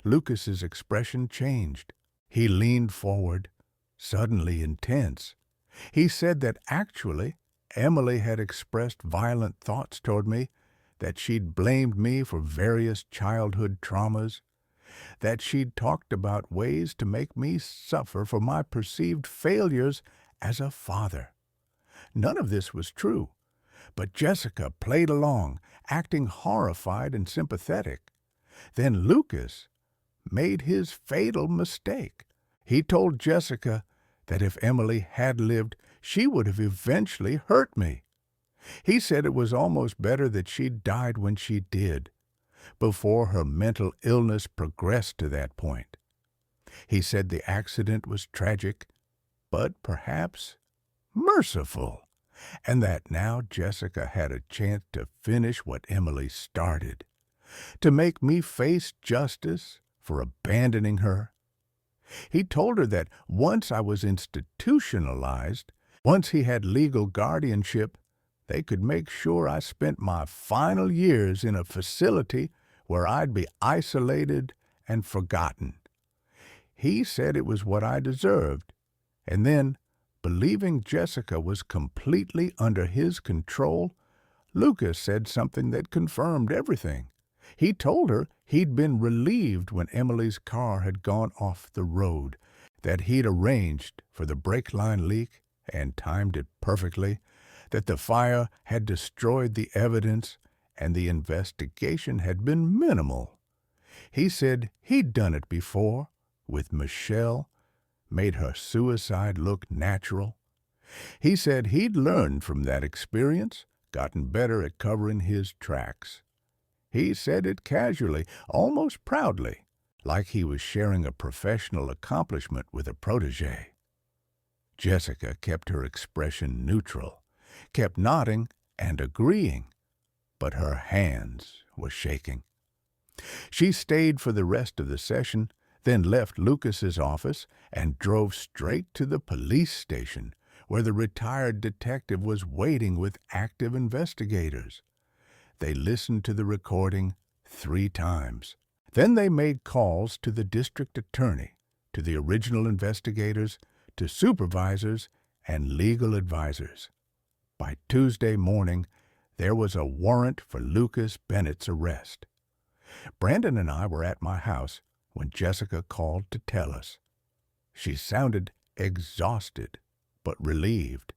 Lucas's expression changed. He leaned forward, suddenly intense. He said that actually Emily had expressed violent thoughts toward me, that she'd blamed me for various childhood traumas, that she'd talked about ways to make me suffer for my perceived failures as a father. None of this was true, but Jessica played along, acting horrified and sympathetic. Then Lucas made his fatal mistake. He told Jessica that if Emily had lived, she would have eventually hurt me. He said it was almost better that she died when she did, before her mental illness progressed to that point. He said the accident was tragic, but perhaps merciful, and that now Jessica had a chance to finish what Emily started, to make me face justice for abandoning her. He told her that once I was institutionalized, once he had legal guardianship, they could make sure I spent my final years in a facility where I'd be isolated and forgotten. He said it was what I deserved, and then, believing Jessica was completely under his control, Lucas said something that confirmed everything. He told her he'd been relieved when Emily's car had gone off the road, that he'd arranged for the brake line leak and timed it perfectly, that the fire had destroyed the evidence and the investigation had been minimal. He said he'd done it before with Michelle, made her suicide look natural. He said he'd learned from that experience, gotten better at covering his tracks. He said it casually, almost proudly, like he was sharing a professional accomplishment with a protege. Jessica kept her expression neutral, kept nodding and agreeing, but her hands were shaking. She stayed for the rest of the session, then left Lucas's office and drove straight to the police station, where the retired detective was waiting with active investigators. They listened to the recording 3 times. Then they made calls to the district attorney, to the original investigators, to supervisors, and legal advisors. By Tuesday morning, there was a warrant for Lucas Bennett's arrest. Brandon and I were at my house when Jessica called to tell us. She sounded exhausted, but relieved.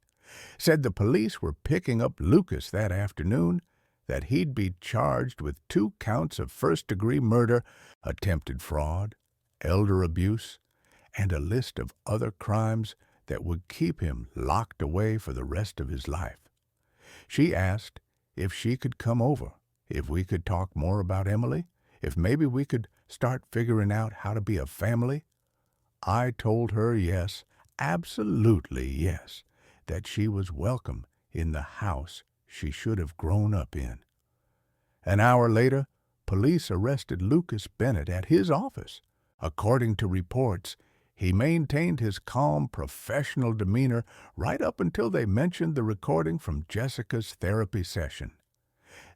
Said the police were picking up Lucas that afternoon, that he'd be charged with 2 counts of first-degree murder, attempted fraud, elder abuse, and a list of other crimes that would keep him locked away for the rest of his life. She asked if she could come over, if we could talk more about Emily, if maybe we could start figuring out how to be a family. I told her yes, absolutely yes, that she was welcome in the house she should have grown up in. An hour later, police arrested Lucas Bennett at his office. According to reports, he maintained his calm, professional demeanor right up until they mentioned the recording from Jessica's therapy session.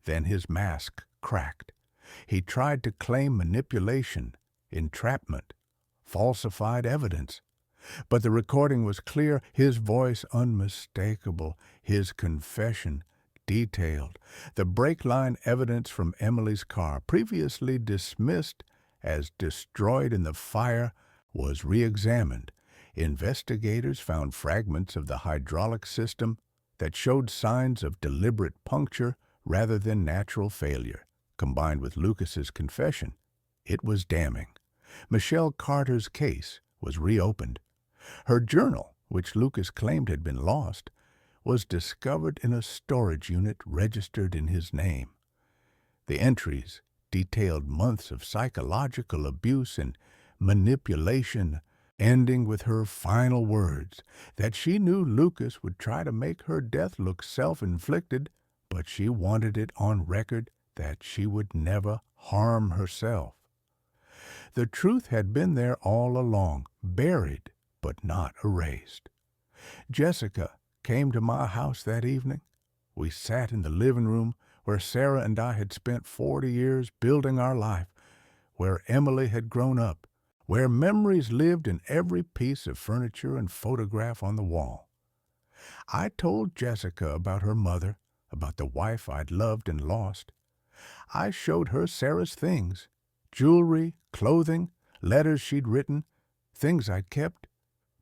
Then his mask cracked. He tried to claim manipulation, entrapment, falsified evidence. But the recording was clear, his voice unmistakable, his confession detailed. The brake line evidence from Emily's car, previously dismissed as destroyed in the fire, was re-examined. Investigators found fragments of the hydraulic system that showed signs of deliberate puncture rather than natural failure. Combined with Lucas's confession, it was damning. Michelle Carter's case was reopened. Her journal, which Lucas claimed had been lost, was discovered in a storage unit registered in his name. The entries detailed months of psychological abuse and manipulation, ending with her final words that she knew Lucas would try to make her death look self-inflicted, but she wanted it on record that she would never harm herself. The truth had been there all along, buried but not erased. Jessica came to my house that evening. We sat in the living room where Sarah and I had spent 40 years building our life, where Emily had grown up, where memories lived in every piece of furniture and photograph on the wall. I told Jessica about her mother, about the wife I'd loved and lost. I showed her Sarah's things, jewelry, clothing, letters she'd written, things I'd kept,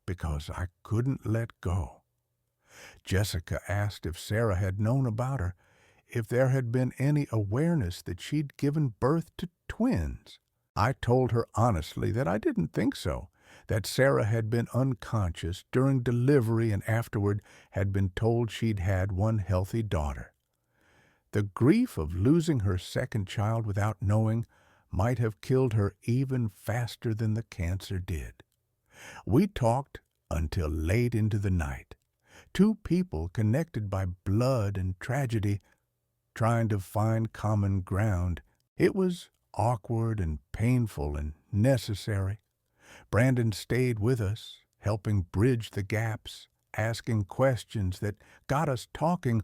because I couldn't let go. Jessica asked if Sarah had known about her, if there had been any awareness that she'd given birth to twins. I told her honestly that I didn't think so, that Sarah had been unconscious during delivery and afterward had been told she'd had one healthy daughter. The grief of losing her second child without knowing might have killed her even faster than the cancer did. We talked until late into the night. Two people connected by blood and tragedy, trying to find common ground. It was awkward and painful and necessary. Brandon stayed with us, helping bridge the gaps, asking questions that got us talking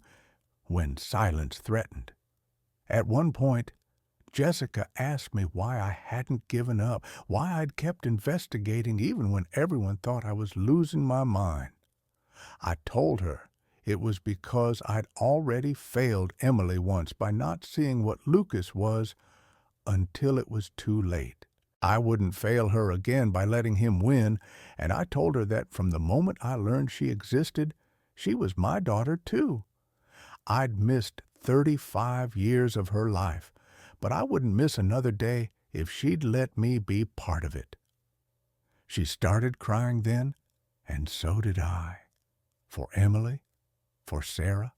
when silence threatened. At one point, Jessica asked me why I hadn't given up, why I'd kept investigating even when everyone thought I was losing my mind. I told her it was because I'd already failed Emily once by not seeing what Lucas was until it was too late. I wouldn't fail her again by letting him win, and I told her that from the moment I learned she existed, she was my daughter too. I'd missed 35 years of her life, but I wouldn't miss another day if she'd let me be part of it. She started crying then, and so did I. For Emily, for Sarah,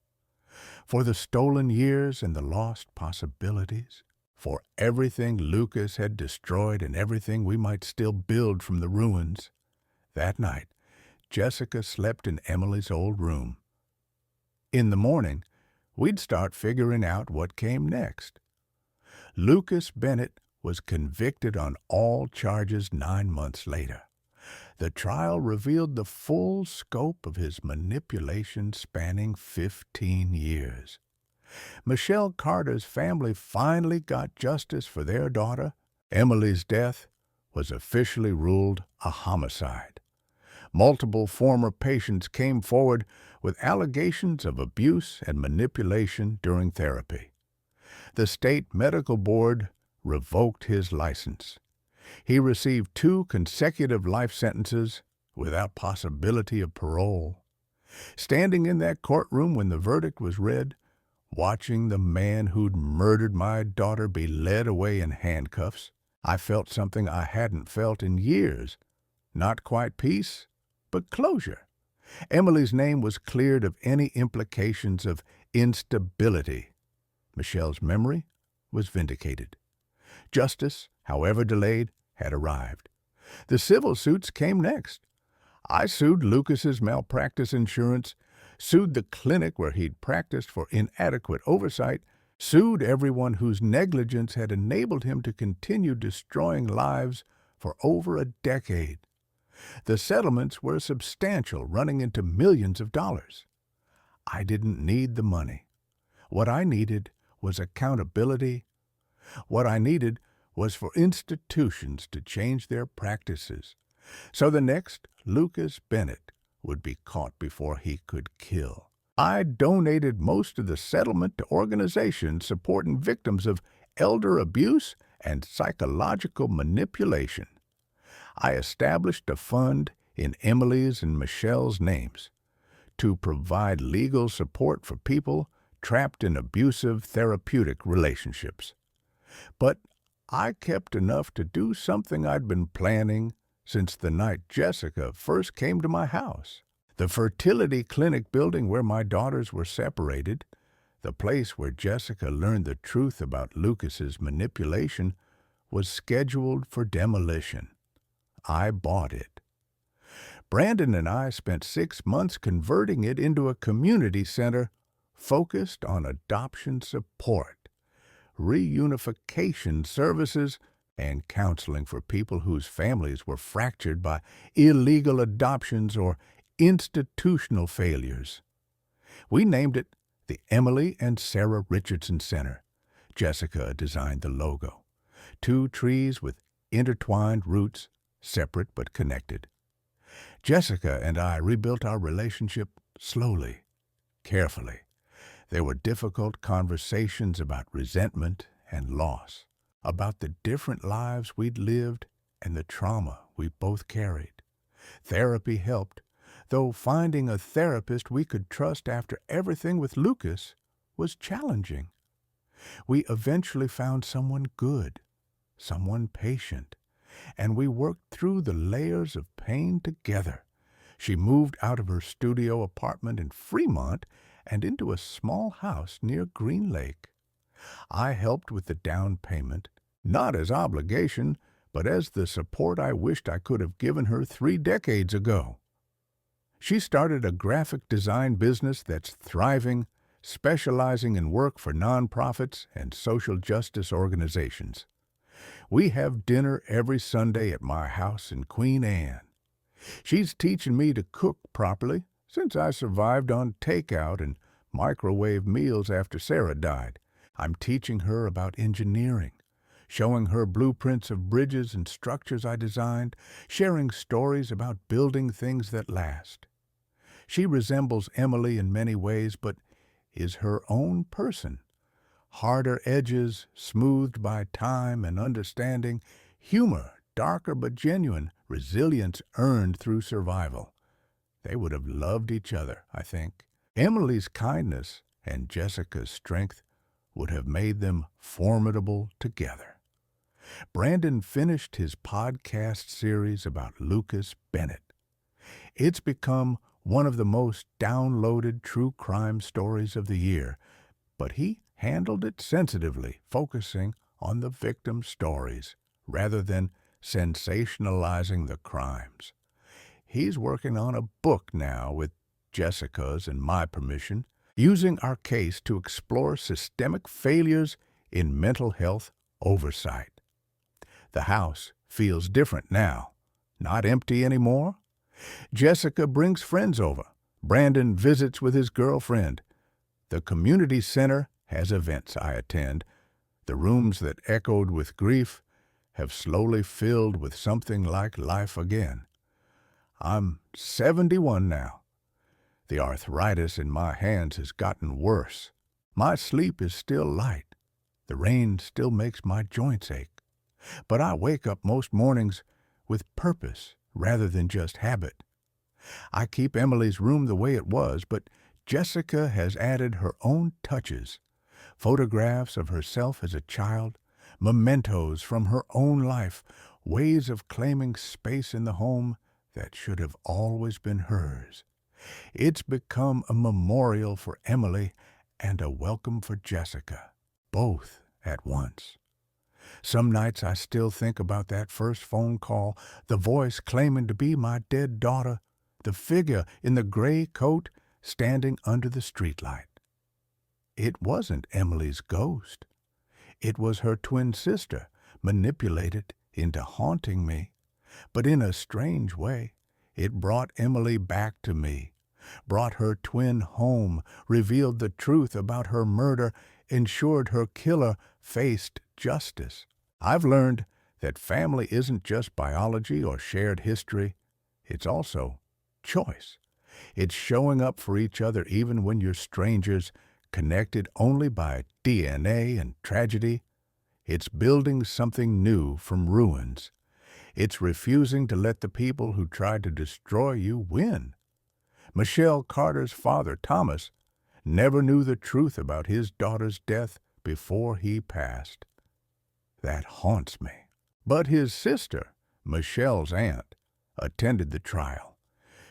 for the stolen years and the lost possibilities, for everything Lucas had destroyed and everything we might still build from the ruins. That night, Jessica slept in Emily's old room. In the morning, we'd start figuring out what came next. Lucas Bennett was convicted on all charges 9 months later. The trial revealed the full scope of his manipulation spanning 15 years. Michelle Carter's family finally got justice for their daughter. Emily's death was officially ruled a homicide. Multiple former patients came forward with allegations of abuse and manipulation during therapy. The state medical board revoked his license. He received 2 consecutive life sentences without possibility of parole. Standing in that courtroom when the verdict was read, watching the man who'd murdered my daughter be led away in handcuffs, I felt something I hadn't felt in years. Not quite peace, but closure. Emily's name was cleared of any implications of instability. Michelle's memory was vindicated. Justice, however delayed, had arrived. The civil suits came next. I sued Lucas's malpractice insurance, sued the clinic where he'd practiced for inadequate oversight, sued everyone whose negligence had enabled him to continue destroying lives for over a decade. The settlements were substantial, running into millions of dollars. I didn't need the money. What I needed was accountability. What I needed was for institutions to change their practices, so the next Lucas Bennett would be caught before he could kill. I donated most of the settlement to organizations supporting victims of elder abuse and psychological manipulation. I established a fund in Emily's and Michelle's names to provide legal support for people trapped in abusive therapeutic relationships. But I kept enough to do something I'd been planning since the night Jessica first came to my house. The fertility clinic building where my daughters were separated, the place where Jessica learned the truth about Lucas's manipulation, was scheduled for demolition. I bought it. Brandon and I spent 6 months converting it into a community center focused on adoption support, reunification services, and counseling for people whose families were fractured by illegal adoptions or institutional failures. We named it the Emily and Sarah Richardson Center. Jessica designed the logo. 2 trees with intertwined roots, separate but connected. Jessica and I rebuilt our relationship slowly, carefully. There were difficult conversations about resentment and loss, about the different lives we'd lived and the trauma we both carried. Therapy helped, though finding a therapist we could trust after everything with Lucas was challenging. We eventually found someone good, someone patient, and we worked through the layers of pain together. She moved out of her studio apartment in Fremont and into a small house near Green Lake. I helped with the down payment, not as obligation, but as the support I wished I could have given her 3 decades ago. She started a graphic design business that's thriving, specializing in work for nonprofits and social justice organizations. We have dinner every Sunday at my house in Queen Anne. She's teaching me to cook properly since I survived on takeout and microwave meals after Sarah died. I'm teaching her about engineering, showing her blueprints of bridges and structures I designed, sharing stories about building things that last. She resembles Emily in many ways, but is her own person. Harder edges smoothed by time and understanding, humor darker but genuine, resilience earned through survival. They would have loved each other, I think. Emily's kindness and Jessica's strength would have made them formidable together. Brandon finished his podcast series about Lucas Bennett. It's become one of the most downloaded true crime stories of the year, but he handled it sensitively, focusing on the victim's stories rather than sensationalizing the crimes. He's working on a book now with Jessica's and my permission, using our case to explore systemic failures in mental health oversight. The house feels different now, not empty anymore. Jessica brings friends over. Brandon visits with his girlfriend. The community center has events I attend. The rooms that echoed with grief have slowly filled with something like life again. I'm 71 now. The arthritis in my hands has gotten worse. My sleep is still light. The rain still makes my joints ache. But I wake up most mornings with purpose rather than just habit. I keep Emily's room the way it was, but Jessica has added her own touches. Photographs of herself as a child, mementos from her own life, ways of claiming space in the home that should have always been hers. It's become a memorial for Emily and a welcome for Jessica, both at once. Some nights I still think about that first phone call, the voice claiming to be my dead daughter, the figure in the gray coat standing under the streetlight. It wasn't Emily's ghost. It was her twin sister, manipulated into haunting me. But in a strange way, it brought Emily back to me, brought her twin home, revealed the truth about her murder, ensured her killer faced justice. I've learned that family isn't just biology or shared history. It's also choice. It's showing up for each other even when you're strangers, connected only by DNA and tragedy. It's building something new from ruins. It's refusing to let the people who tried to destroy you win. Michelle Carter's father, Thomas, never knew the truth about his daughter's death before he passed. That haunts me. But his sister, Michelle's aunt, attended the trial.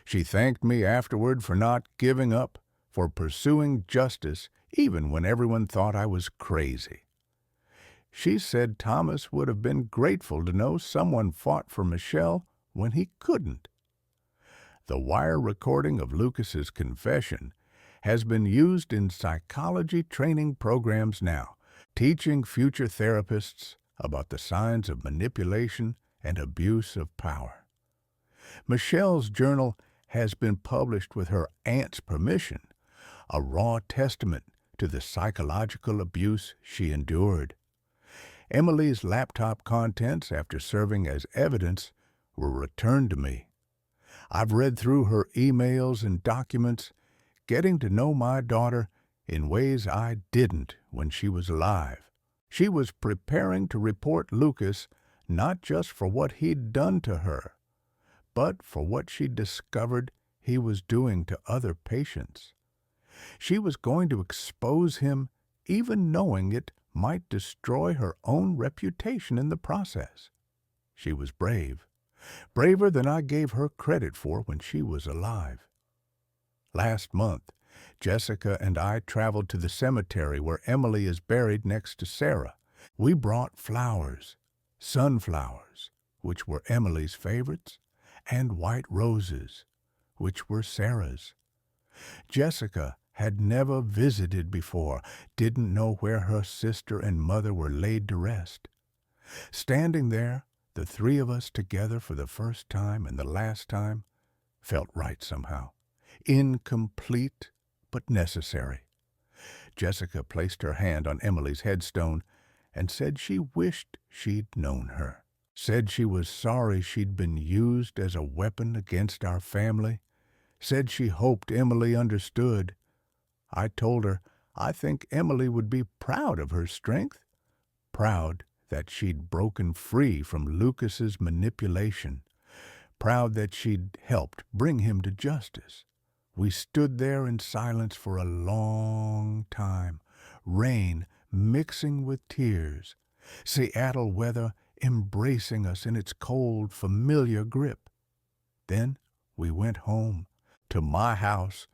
She thanked me afterward for not giving up, for pursuing justice even when everyone thought I was crazy. She said Thomas would have been grateful to know someone fought for Michelle when he couldn't. The wire recording of Lucas's confession has been used in psychology training programs now, teaching future therapists about the signs of manipulation and abuse of power. Michelle's journal has been published with her aunt's permission, a raw testament to the psychological abuse she endured. Emily's laptop contents, after serving as evidence, were returned to me. I've read through her emails and documents, getting to know my daughter in ways I didn't when she was alive. She was preparing to report Lucas not just for what he'd done to her, but for what she discovered he was doing to other patients. She was going to expose him, even knowing it might destroy her own reputation in the process. She was brave, braver than I gave her credit for when she was alive. Last month, Jessica and I traveled to the cemetery where Emily is buried next to Sarah. We brought flowers, sunflowers, which were Emily's favorites, and white roses, which were Sarah's. Jessica had never visited before, didn't know where her sister and mother were laid to rest. Standing there, the three of us together for the first time and the last time, felt right somehow. Incomplete, but necessary. Jessica placed her hand on Emily's headstone and said she wished she'd known her. Said she was sorry she'd been used as a weapon against our family. Said she hoped Emily understood. I told her I think Emily would be proud of her strength, proud that she'd broken free from Lucas's manipulation, proud that she'd helped bring him to justice. We stood there in silence for a long time, rain mixing with tears, Seattle weather embracing us in its cold, familiar grip. Then we went home, to my house,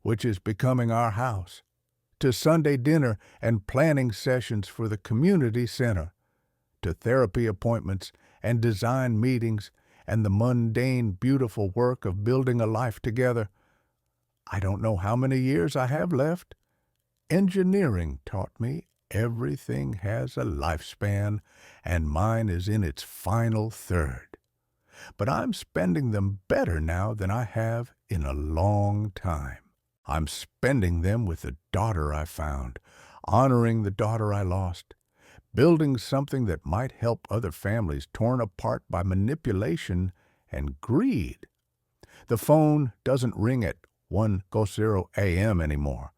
which is becoming our house, to Sunday dinner and planning sessions for the community center, to therapy appointments and design meetings and the mundane, beautiful work of building a life together. I don't know how many years I have left. Engineering taught me everything has a lifespan, and mine is in its final third. But I'm spending them better now than I have in a long time. I'm spending them with the daughter I found, honoring the daughter I lost, building something that might help other families torn apart by manipulation and greed. The phone doesn't ring at 1:00 a.m. anymore.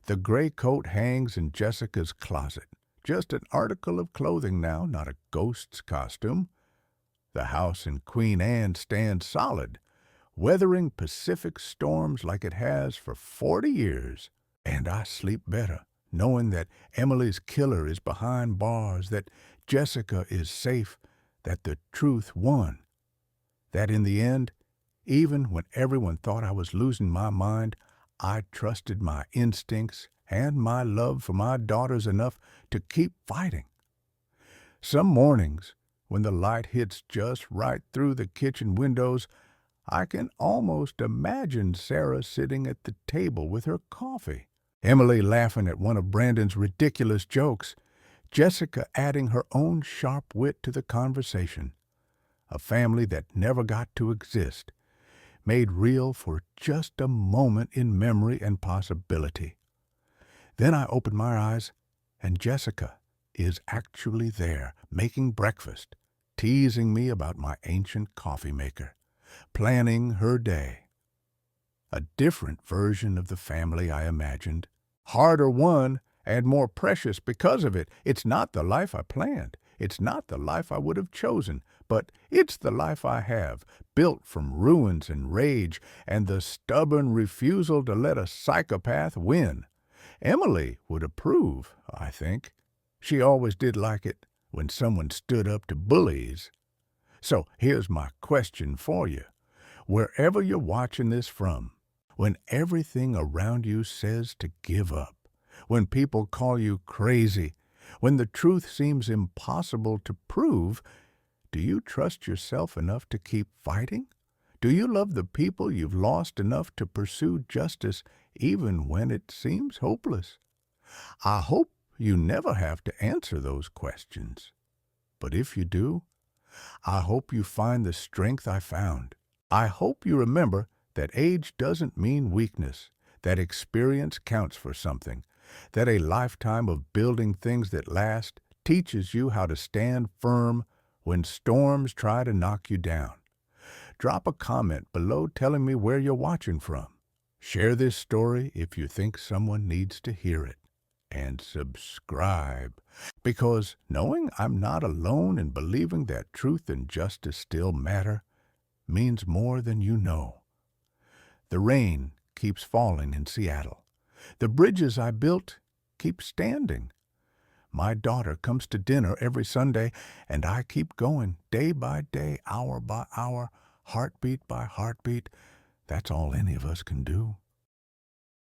The gray coat hangs in Jessica's closet. Just an article of clothing now, not a ghost's costume. The house in Queen Anne stands solid, weathering Pacific storms like it has for 40 years. And I sleep better, knowing that Emily's killer is behind bars, that Jessica is safe, that the truth won. That in the end, even when everyone thought I was losing my mind, I trusted my instincts and my love for my daughters enough to keep fighting. Some mornings, when the light hits just right through the kitchen windows, I can almost imagine Sarah sitting at the table with her coffee, Emily laughing at one of Brandon's ridiculous jokes, Jessica adding her own sharp wit to the conversation. A family that never got to exist, made real for just a moment in memory and possibility. Then I open my eyes, and Jessica is actually there, making breakfast, teasing me about my ancient coffee maker, planning her day. A different version of the family I imagined, harder won and more precious because of it. It's not the life I planned. It's not the life I would have chosen, but it's the life I have, built from ruins and rage and the stubborn refusal to let a psychopath win. Emily would approve, I think. She always did like it when someone stood up to bullies. So here's my question for you. Wherever you're watching this from, when everything around you says to give up, when people call you crazy, when the truth seems impossible to prove, do you trust yourself enough to keep fighting? Do you love the people you've lost enough to pursue justice even when it seems hopeless? I hope you never have to answer those questions. But if you do, I hope you find the strength I found. I hope you remember that age doesn't mean weakness, that experience counts for something, that a lifetime of building things that last teaches you how to stand firm when storms try to knock you down. Drop a comment below telling me where you're watching from. Share this story if you think someone needs to hear it. And subscribe, because knowing I'm not alone in believing that truth and justice still matter means more than you know. The rain keeps falling in Seattle. The bridges I built keep standing. My daughter comes to dinner every Sunday, and I keep going day by day, hour by hour, heartbeat by heartbeat. That's all any of us can do.